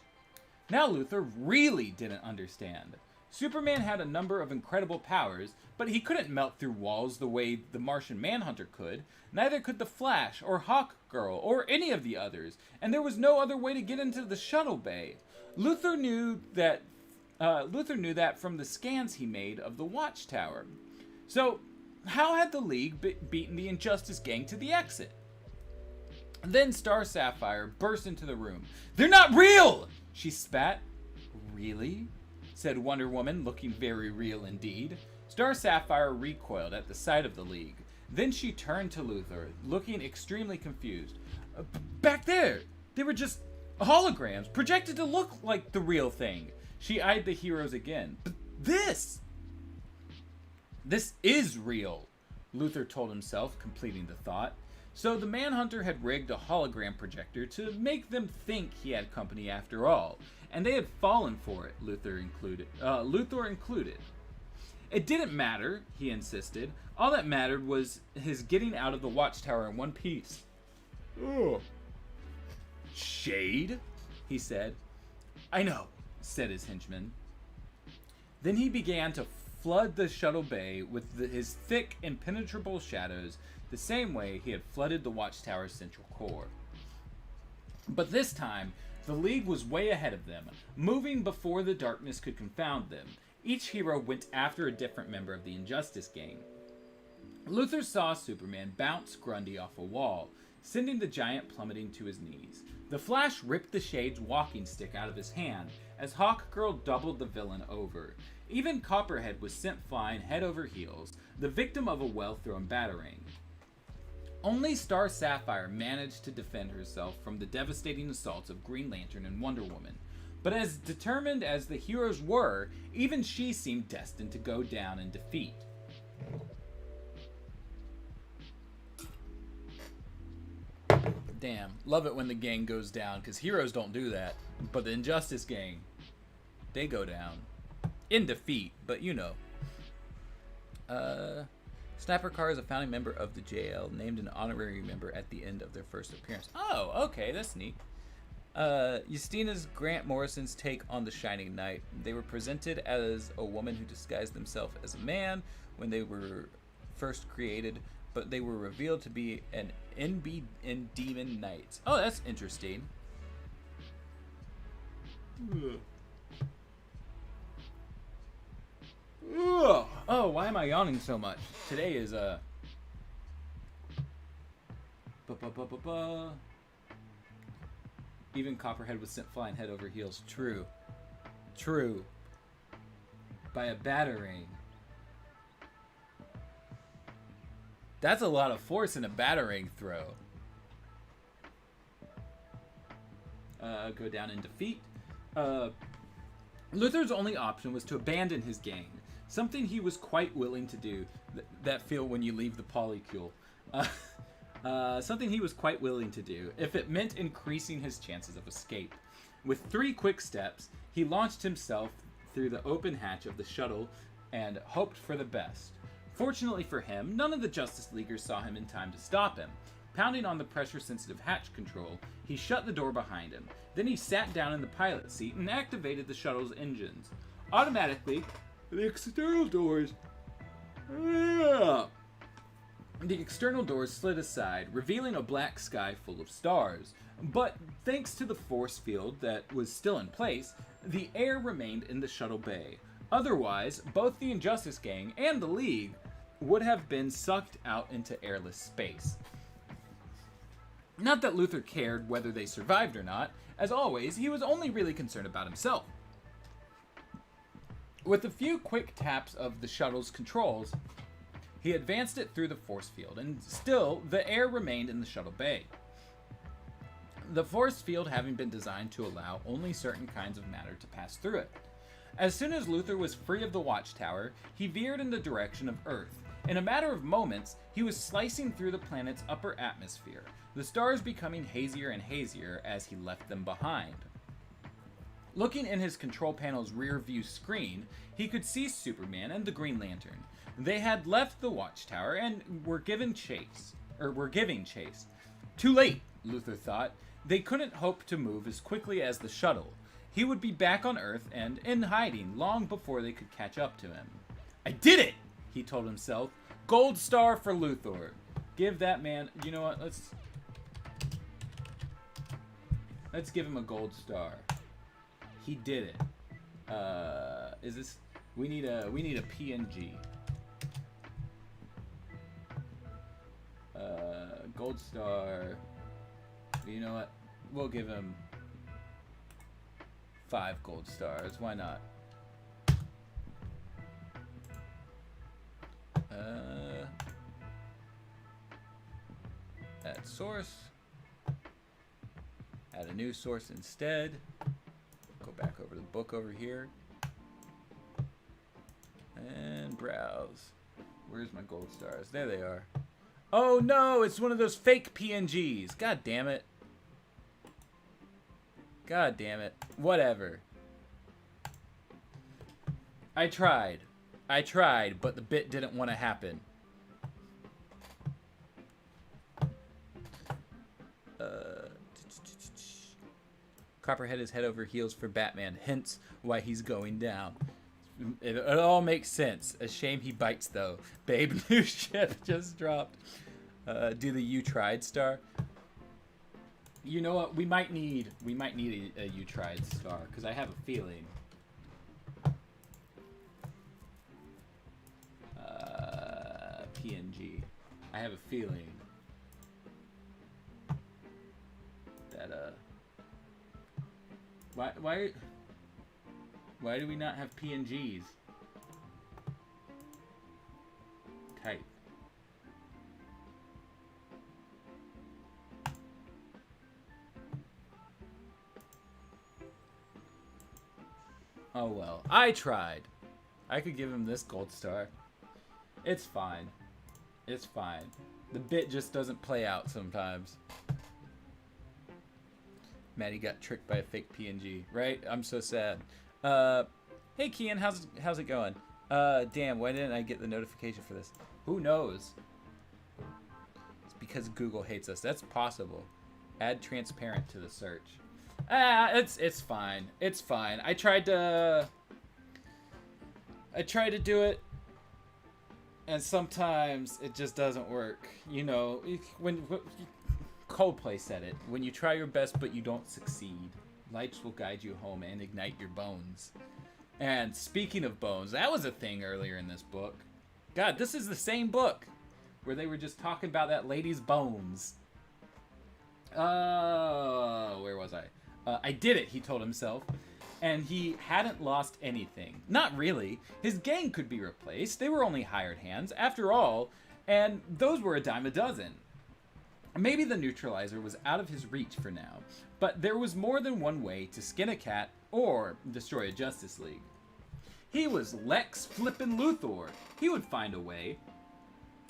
Now Luthor really didn't understand. Superman had a number of incredible powers, but he couldn't melt through walls the way the Martian Manhunter could. Neither could the Flash, or Hawkgirl, or any of the others, and there was no other way to get into the shuttle bay. Luthor knew that from the scans he made of the Watchtower. So, how had the League beaten the Injustice Gang to the exit? Then Star Sapphire burst into the room. "They're not real!" she spat. "Really?" said Wonder Woman, looking very real indeed. Star Sapphire recoiled at the sight of the League. Then she turned to Luthor, looking extremely confused. "Back there! They were just holograms, projected to look like the real thing." She eyed the heroes again. "But this is real," Luthor told himself, completing the thought. So the Manhunter had rigged a hologram projector to make them think he had company after all, and they had fallen for it, Luthor included. It didn't matter, he insisted. All that mattered was his getting out of the Watchtower in one piece. "Ugh. Shade?" he said. "I know," said his henchman. Then he began to flood the shuttle bay with his thick, impenetrable shadows, the same way he had flooded the Watchtower's central core. But this time, the League was way ahead of them, moving before the darkness could confound them. Each hero went after a different member of the Injustice Gang. Luthor saw Superman bounce Grundy off a wall, sending the giant plummeting to his knees. The Flash ripped the Shade's walking stick out of his hand as Hawkgirl doubled the villain over. Even Copperhead was sent flying head over heels, the victim of a well-thrown batarang. Only Star Sapphire managed to defend herself from the devastating assaults of Green Lantern and Wonder Woman. But as determined as the heroes were, even she seemed destined to go down in defeat. Damn, love it when the gang goes down, because heroes don't do that. But the Injustice Gang, they go down. In defeat, but you know. Snapper Carr is a founding member of the JL, named an honorary member at the end of their first appearance. Oh, okay, that's neat. Justina's Grant Morrison's take on The Shining Knight. They were presented as a woman who disguised themselves as a man when they were first created, but they were revealed to be an NB and demon knight. Oh, that's interesting. Oh, why am I yawning so much? Today is Even Copperhead was sent flying head over heels. True. By a batarang. That's a lot of force in a batarang throw. Go down in defeat. Luthor's only option was to abandon his gang. Something he was quite willing to do. That feel when you leave the polycule. Something he was quite willing to do, if it meant increasing his chances of escape. With 3 quick steps, he launched himself through the open hatch of the shuttle and hoped for the best. Fortunately for him, none of the Justice Leaguers saw him in time to stop him. Pounding on the pressure-sensitive hatch control, he shut the door behind him. Then he sat down in the pilot seat and activated the shuttle's engines. Automatically, the external doors slid aside, revealing a black sky full of stars. But thanks to the force field that was still in place, the air remained in the shuttle bay. Otherwise, both the Injustice Gang and the League would have been sucked out into airless space. Not that Luthor cared whether they survived or not. As always, he was only really concerned about himself. With a few quick taps of the shuttle's controls, he advanced it through the force field, and still, the air remained in the shuttle bay. The force field having been designed to allow only certain kinds of matter to pass through it. As soon as Luthor was free of the Watchtower, he veered in the direction of Earth. In a matter of moments, he was slicing through the planet's upper atmosphere, the stars becoming hazier and hazier as he left them behind. Looking in his control panel's rear view screen, he could see Superman and the Green Lantern. They had left the Watchtower and were giving chase. Too late, Luthor thought. They couldn't hope to move as quickly as the shuttle. he would be back on Earth and in hiding long before they could catch up to him. I did it, he told himself. Gold star for Luthor. Give that man, you know what, let's give him a gold star. He did it. Is this, we need a PNG. Gold star. You know what? We'll give him 5 gold stars. Why not? Add source. Add a new source instead. Go back over the book over here. And browse. Where's my gold stars? There they are. Oh no, it's one of those fake PNGs. God damn it. God damn it. Whatever. I tried, but the bit didn't want to happen. Copperhead is head over heels for Batman, hence why he's going down. It all makes sense. A shame he bites, though. Babe, new ship just dropped. Do the You Tried star. You know what? We might need a You Tried star, because I have a feeling. PNG. I have a feeling that why do we not have PNGs? Type. Oh well, I tried. I could give him this gold star. It's fine. It's fine. The bit just doesn't play out sometimes. Maddie got tricked by a fake PNG, right? I'm so sad. Hey Kian, how's it going? Damn, why didn't I get the notification for this? Who knows? It's because Google hates us. That's possible. Add transparent to the search. It's fine. It's fine. I tried to do it, and sometimes it just doesn't work. You know, when Coldplay said it, when you try your best but you don't succeed, lights will guide you home and ignite your bones. And speaking of bones, that was a thing earlier in this book. God, this is the same book where they were just talking about that lady's bones. Where was I? I did it, he told himself. And he hadn't lost anything. Not really. His gang could be replaced. They were only hired hands, after all, and those were a dime a dozen. Maybe the neutralizer was out of his reach for now, but there was more than one way to skin a cat or destroy a Justice League. He was Lex Flippin' Luthor. He would find a way.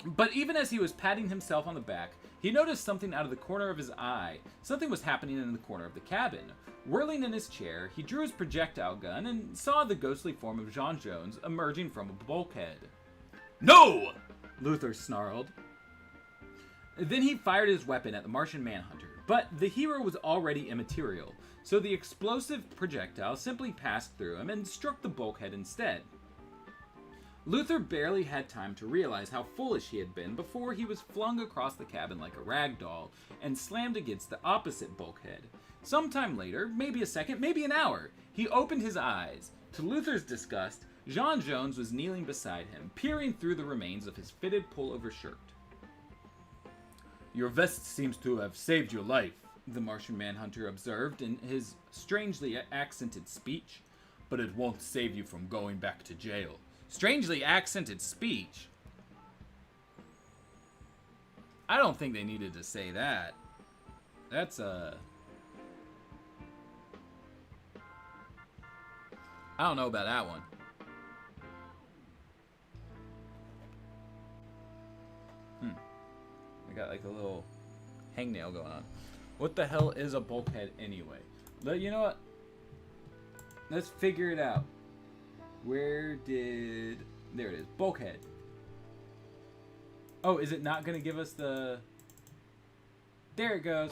But even as he was patting himself on the back, he noticed something out of the corner of his eye. Something was happening in the corner of the cabin. Whirling in his chair, he drew his projectile gun and saw the ghostly form of J'onn J'onzz emerging from a bulkhead. "No!" Luthor snarled. Then he fired his weapon at the Martian Manhunter, but the hero was already immaterial, so the explosive projectile simply passed through him and struck the bulkhead instead. Luthor barely had time to realize how foolish he had been before he was flung across the cabin like a rag doll and slammed against the opposite bulkhead. Sometime later, maybe a second, maybe an hour, he opened his eyes. To Luthor's disgust, J'onn J'onzz was kneeling beside him, peering through the remains of his fitted pullover shirt. "Your vest seems to have saved your life," the Martian Manhunter observed in his strangely accented speech, "but it won't save you from going back to jail." Strangely accented speech? I don't think they needed to say that. That's I don't know about that one. I got like a little hangnail going on. What the hell is a bulkhead anyway? You know what? Let's figure it out. There it is. Bulkhead. Oh, is it not going to give us the... There it goes.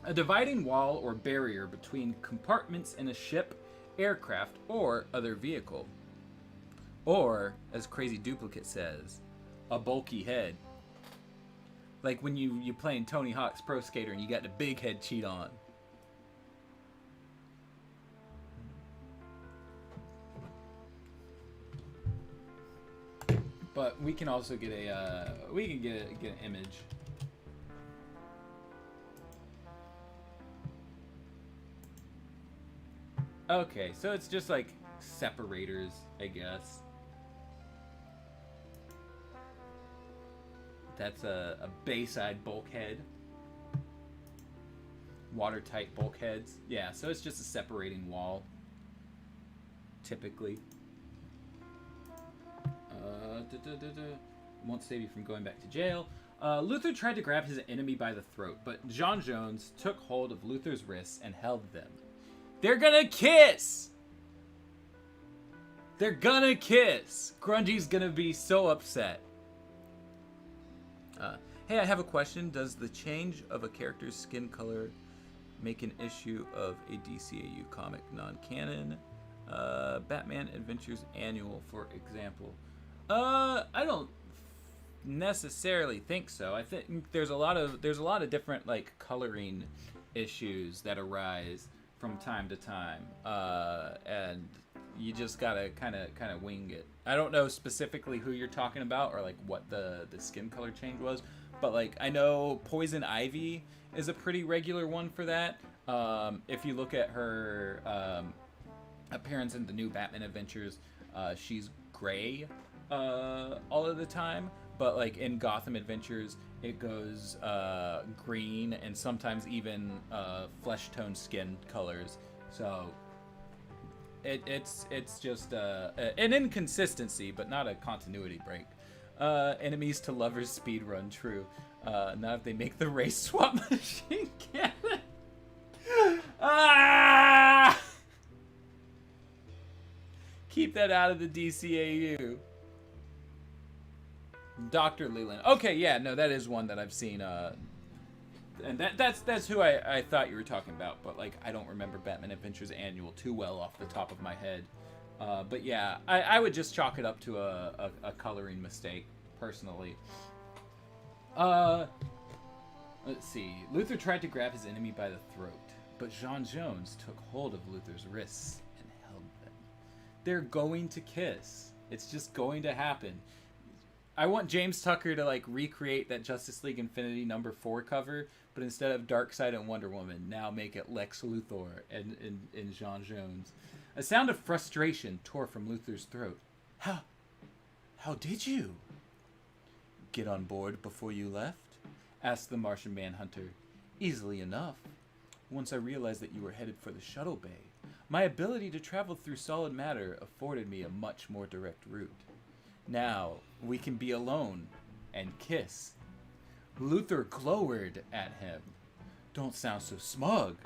A dividing wall or barrier between compartments in a ship, aircraft, or other vehicle. Or, as Crazy Duplicate says, a bulky head. Like when you playing Tony Hawk's Pro Skater and you got the big head cheat on. But we can also get a get an image. Okay, so it's just like separators, I guess. That's a Bayside bulkhead. Watertight bulkheads. Yeah, so it's just a separating wall. Typically. Won't save you from going back to jail. Luther tried to grab his enemy by the throat, but John Jones took hold of Luther's wrists and held them. They're gonna kiss! They're gonna kiss! Grungy's gonna be so upset. Hey, I have a question. Does the change of a character's skin color make an issue of a DCAU comic non-canon? Batman Adventures Annual, for example. I don't necessarily think so. I think there's a lot of different like coloring issues that arise from time to time, and you just gotta kind of wing it. I don't know specifically who you're talking about or like what the skin color change was, but like I know Poison Ivy is a pretty regular one for that. If you look at her appearance in the new Batman Adventures, she's gray all of the time, but like in Gotham Adventures it goes green and sometimes even flesh tone skin colors. So it's just an inconsistency, but not a continuity break. Enemies to lovers speedrun, true. Not if they make the race swap machine canon. Ah! Keep that out of the DCAU. Dr. Leland. Okay, yeah, no, that is one that I've seen. And that's who I thought you were talking about, but like I don't remember Batman Adventures Annual too well off the top of my head. But yeah, I would just chalk it up to a coloring mistake, personally. Let's see. Luther tried to grab his enemy by the throat, but John Jones took hold of Luther's wrists and held them. They're going to kiss. It's just going to happen. I want James Tucker to like recreate that Justice League Infinity #4 cover, but instead of Darkseid and Wonder Woman, now make it Lex Luthor and John Jones. A sound of frustration tore from Luther's throat. How did you get on board before you left? Asked the Martian Manhunter. Easily enough. Once I realized that you were headed for the shuttle bay, my ability to travel through solid matter afforded me a much more direct route. Now, we can be alone and kiss. Luther glowered at him. Don't sound so smug.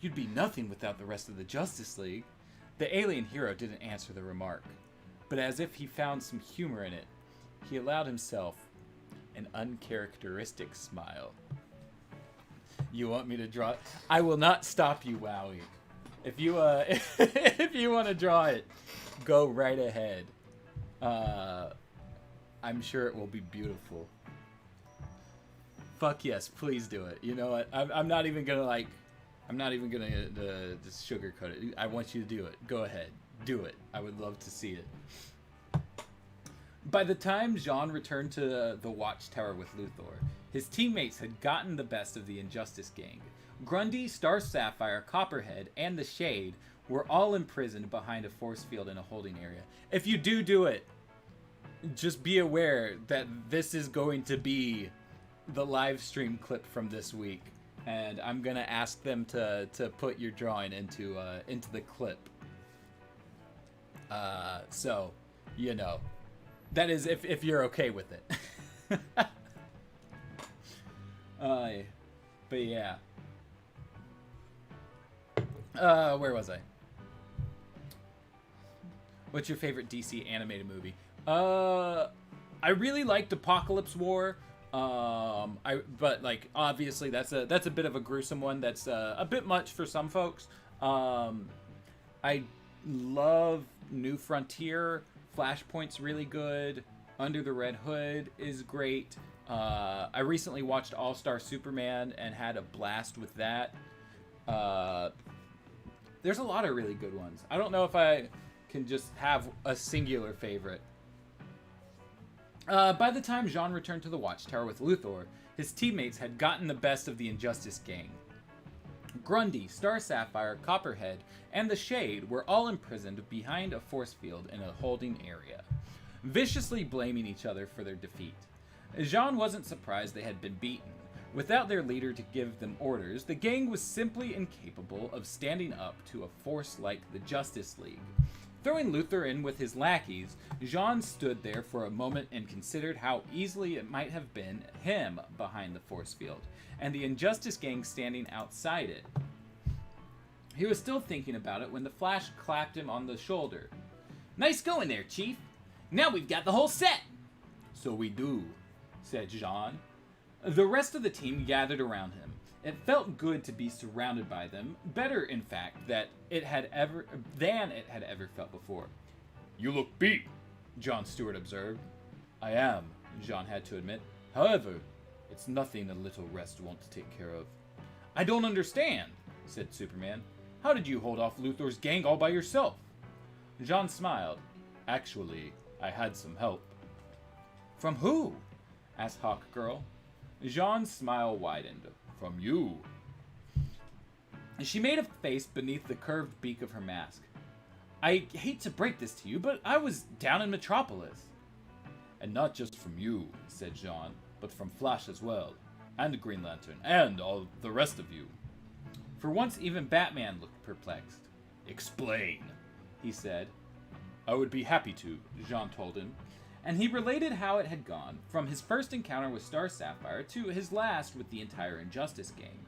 You'd be nothing without the rest of the Justice League. The alien hero didn't answer the remark, but as if he found some humor in it, he allowed himself an uncharacteristic smile. You want me to draw it? I will not stop you, Wowie. If you if you want to draw it, go right ahead. I'm sure it will be beautiful. Fuck yes, please do it. You know what? I'm not even gonna just sugarcoat it. I want you to do it. Go ahead, do it. I would love to see it. By the time Jean returned to the Watchtower with Luthor, his teammates had gotten the best of the Injustice Gang. Grundy, Star Sapphire, Copperhead, and the Shade were all imprisoned behind a force field in a holding area. If you do it, just be aware that this is going to be the live stream clip from this week, and I'm gonna ask them to put your drawing into the clip. So, you know, that is if you're okay with it. But yeah. Where was I? What's your favorite DC animated movie? I really liked Apocalypse War. But like obviously that's a bit of a gruesome one. That's a bit much for some folks. I love New Frontier. Flashpoint's really good. Under the Red Hood is great. I recently watched All Star Superman and had a blast with that. There's a lot of really good ones. I don't know if I can just have a singular favorite. By the time Jean returned to the Watchtower with Luthor, his teammates had gotten the best of the Injustice gang. Grundy, Star Sapphire, Copperhead, and the Shade were all imprisoned behind a force field in a holding area, viciously blaming each other for their defeat. Jean wasn't surprised they had been beaten. Without their leader to give them orders, the gang was simply incapable of standing up to a force like the Justice League. Throwing Luthor in with his lackeys, Jean stood there for a moment and considered how easily it might have been him behind the force field, and the Injustice gang standing outside it. He was still thinking about it when the Flash clapped him on the shoulder. "Nice going there, Chief. Now we've got the whole set." "So we do," said Jean. The rest of the team gathered around him. It felt good to be surrounded by them, better in fact than it had ever felt before. "You look beat," Jon Stewart observed. "I am," Jean had to admit. "However, it's nothing a little rest won't take care of." "I don't understand," said Superman. "How did you hold off Luthor's gang all by yourself?" Jean smiled. "Actually, I had some help." "From who?" asked Hawkgirl. Jean's smile widened. "From you." She made a face beneath the curved beak of her mask. "I hate to break this to you, but I was down in Metropolis." "And not just from you," said Jean, "but from Flash as well, and Green Lantern, and all the rest of you." For once, even Batman looked perplexed. "Explain," he said. "I would be happy to," Jean told him, and he related how it had gone, from his first encounter with Star Sapphire to his last with the entire Injustice gang.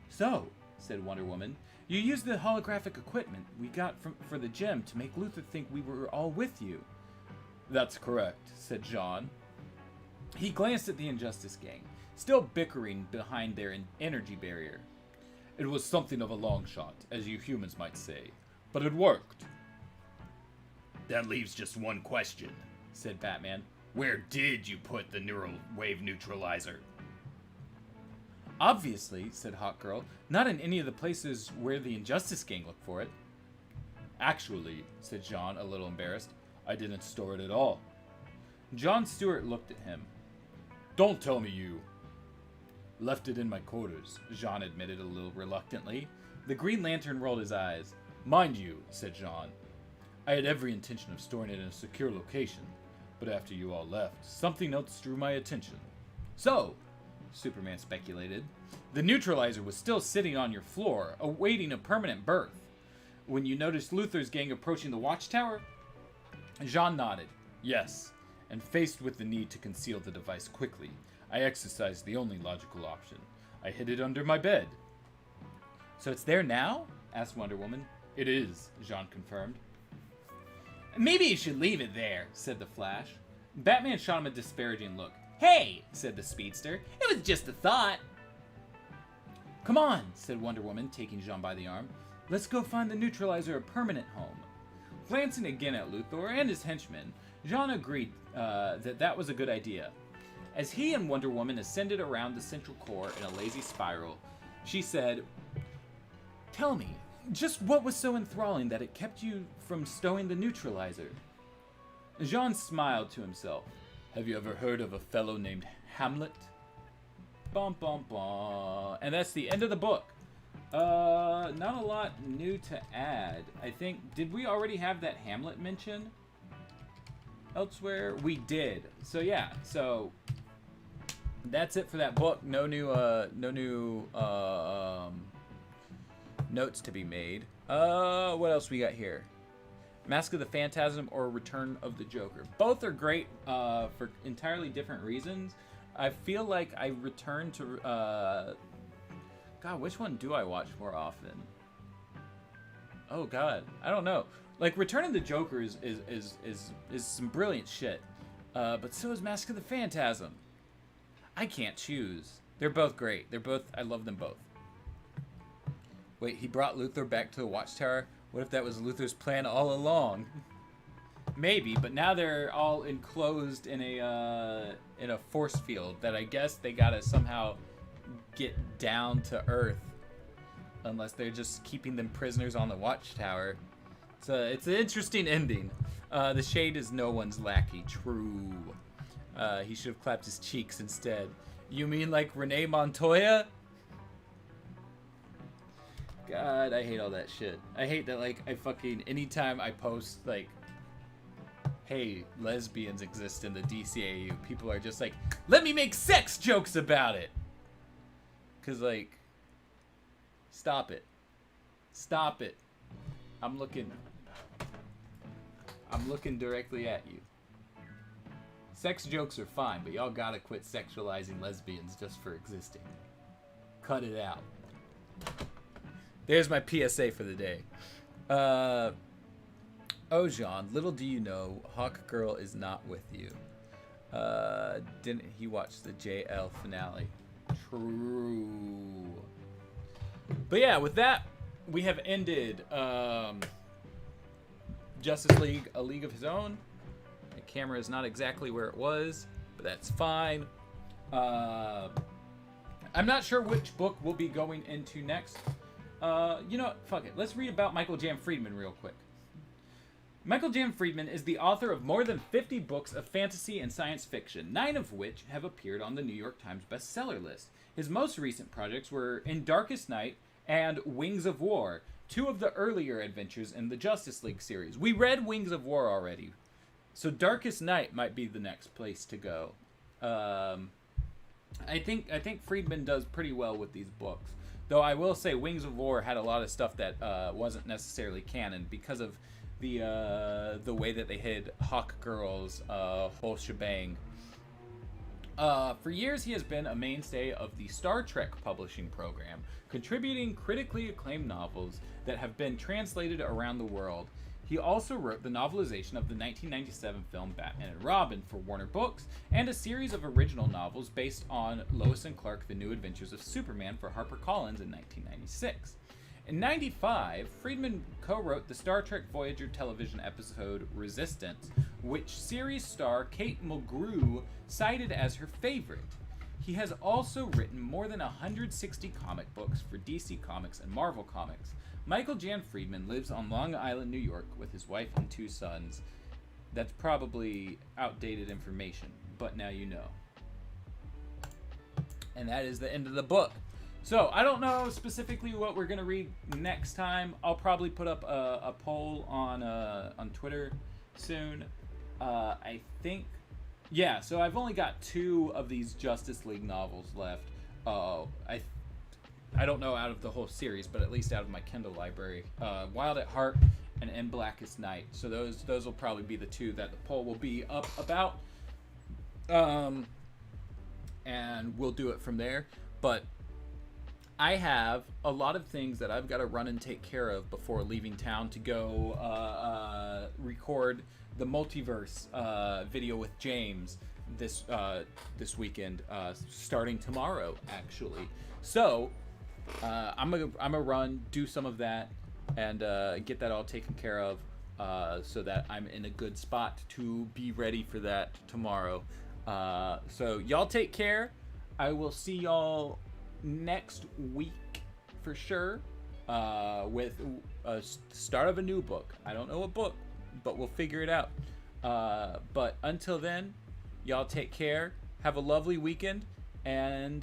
"So," said Wonder Woman, "you used the holographic equipment we got for the gem to make Luthor think we were all with you." "That's correct," said Jean. He glanced at the Injustice gang, still bickering behind their energy barrier. "It was something of a long shot, as you humans might say, but it worked." "That leaves just one question," said Batman. "Where did you put the neural wave neutralizer?" "Obviously," said Hawkgirl, "not in any of the places where the Injustice gang looked for it." "Actually," said Jean, a little embarrassed, "I didn't store it at all." Jon Stewart looked at him. "Don't tell me you..." "Left it in my quarters," Jean admitted a little reluctantly. The Green Lantern rolled his eyes. "Mind you," said Jean, "I had every intention of storing it in a secure location, but after you all left, something else drew my attention." "So," Superman speculated, "the neutralizer was still sitting on your floor, awaiting a permanent berth, when you noticed Luthor's gang approaching the Watchtower?" Jean nodded. "Yes, and faced with the need to conceal the device quickly, I exercised the only logical option. I hid it under my bed." "So it's there now?" asked Wonder Woman. "It is," Jean confirmed. "Maybe you should leave it there," said the Flash. Batman shot him a disparaging look. "Hey," said the speedster, "it was just a thought." "Come on," said Wonder Woman, taking Jean by the arm. "Let's go find the neutralizer a permanent home." Glancing again at Luthor and his henchmen, Jean agreed that was a good idea. As he and Wonder Woman ascended around the central core in a lazy spiral, she said, "Tell me, just what was so enthralling that it kept you from stowing the neutralizer?" Jean smiled to himself. "Have you ever heard of a fellow named Hamlet?" Bum bum bum. And that's the end of the book. Not a lot new to add. I think, did we already have that Hamlet mention elsewhere? We did. So yeah, so that's it for that book. No new notes to be made. What else we got here? Mask of the Phantasm or Return of the Joker. Both are great for entirely different reasons. I feel like I return to God, which one do I watch more often? Oh God, I don't know. Like Return of the Joker is some brilliant shit. But so is Mask of the Phantasm. I can't choose. They're both great. I love them both. Wait, he brought Luther back to the Watchtower? What if that was Luther's plan all along? Maybe, but now they're all enclosed in a force field that I guess they gotta somehow get down to Earth. Unless they're just keeping them prisoners on the Watchtower. So it's an interesting ending. The shade is no one's lackey. True. He should have clapped his cheeks instead. You mean like Renee Montoya? God, I hate all that shit. I hate that, like, anytime I post, like, hey, lesbians exist in the DCAU, people are just like, let me make sex jokes about it! Cause, like, stop it. Stop it. I'm looking directly at you. Sex jokes are fine, but y'all gotta quit sexualizing lesbians just for existing. Cut it out. There's my PSA for the day. Oh, Jean, little do you know, Hawk Girl is not with you. Didn't he watch the JL finale? True. But yeah, with that, we have ended Justice League, A League of His Own. The camera is not exactly where it was, but that's fine. I'm not sure which book we'll be going into next. You know what? Fuck it. Let's read about Michael Jan Friedman real quick. Michael Jan Friedman is the author of more than 50 books of fantasy and science fiction, 9 of which have appeared on the New York Times bestseller list. His most recent projects were In Darkest Night and Wings of War, 2 of the earlier adventures in the Justice League series. We read Wings of War already, so Darkest Night might be the next place to go. I think Friedman does pretty well with these books. Though I will say Wings of War had a lot of stuff that wasn't necessarily canon because of the way that they hid Hawk Girl's whole shebang. For years, he has been a mainstay of the Star Trek publishing program, contributing critically acclaimed novels that have been translated around the world. He also wrote the novelization of the 1997 film Batman and Robin for Warner Books, and a series of original novels based on Lois and Clark: The New Adventures of Superman for HarperCollins in 1996. In 1995, Friedman co-wrote the Star Trek Voyager television episode Resistance, which series star Kate Mulgrew cited as her favorite. He has also written more than 160 comic books for DC Comics and Marvel Comics. Michael Jan Friedman lives on Long Island, New York, with his wife and 2 sons. That's probably outdated information, but now you know. And that is the end of the book. So, I don't know specifically what we're going to read next time. I'll probably put up a poll on Twitter soon. I think... Yeah, so I've only got 2 of these Justice League novels left. I don't know out of the whole series, but at least out of my Kindle library. Wild at Heart and In Blackest Night. So those will probably be the 2 that the poll will be up about. And we'll do it from there. But I have a lot of things that I've got to run and take care of before leaving town to go record the multiverse video with James this weekend, starting tomorrow, actually. So I'm gonna run, do some of that, and get that all taken care of, so that I'm in a good spot to be ready for that tomorrow. So y'all take care. I will see y'all next week for sure, with a start of a new book. I don't know what book, but we'll figure it out. But until then, y'all take care. Have a lovely weekend, and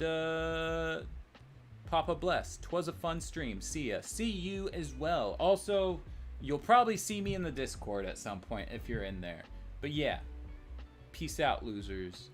Papa bless. 'Twas a fun stream. See ya. See you as well. Also, you'll probably see me in the Discord at some point if you're in there. But yeah, peace out, losers.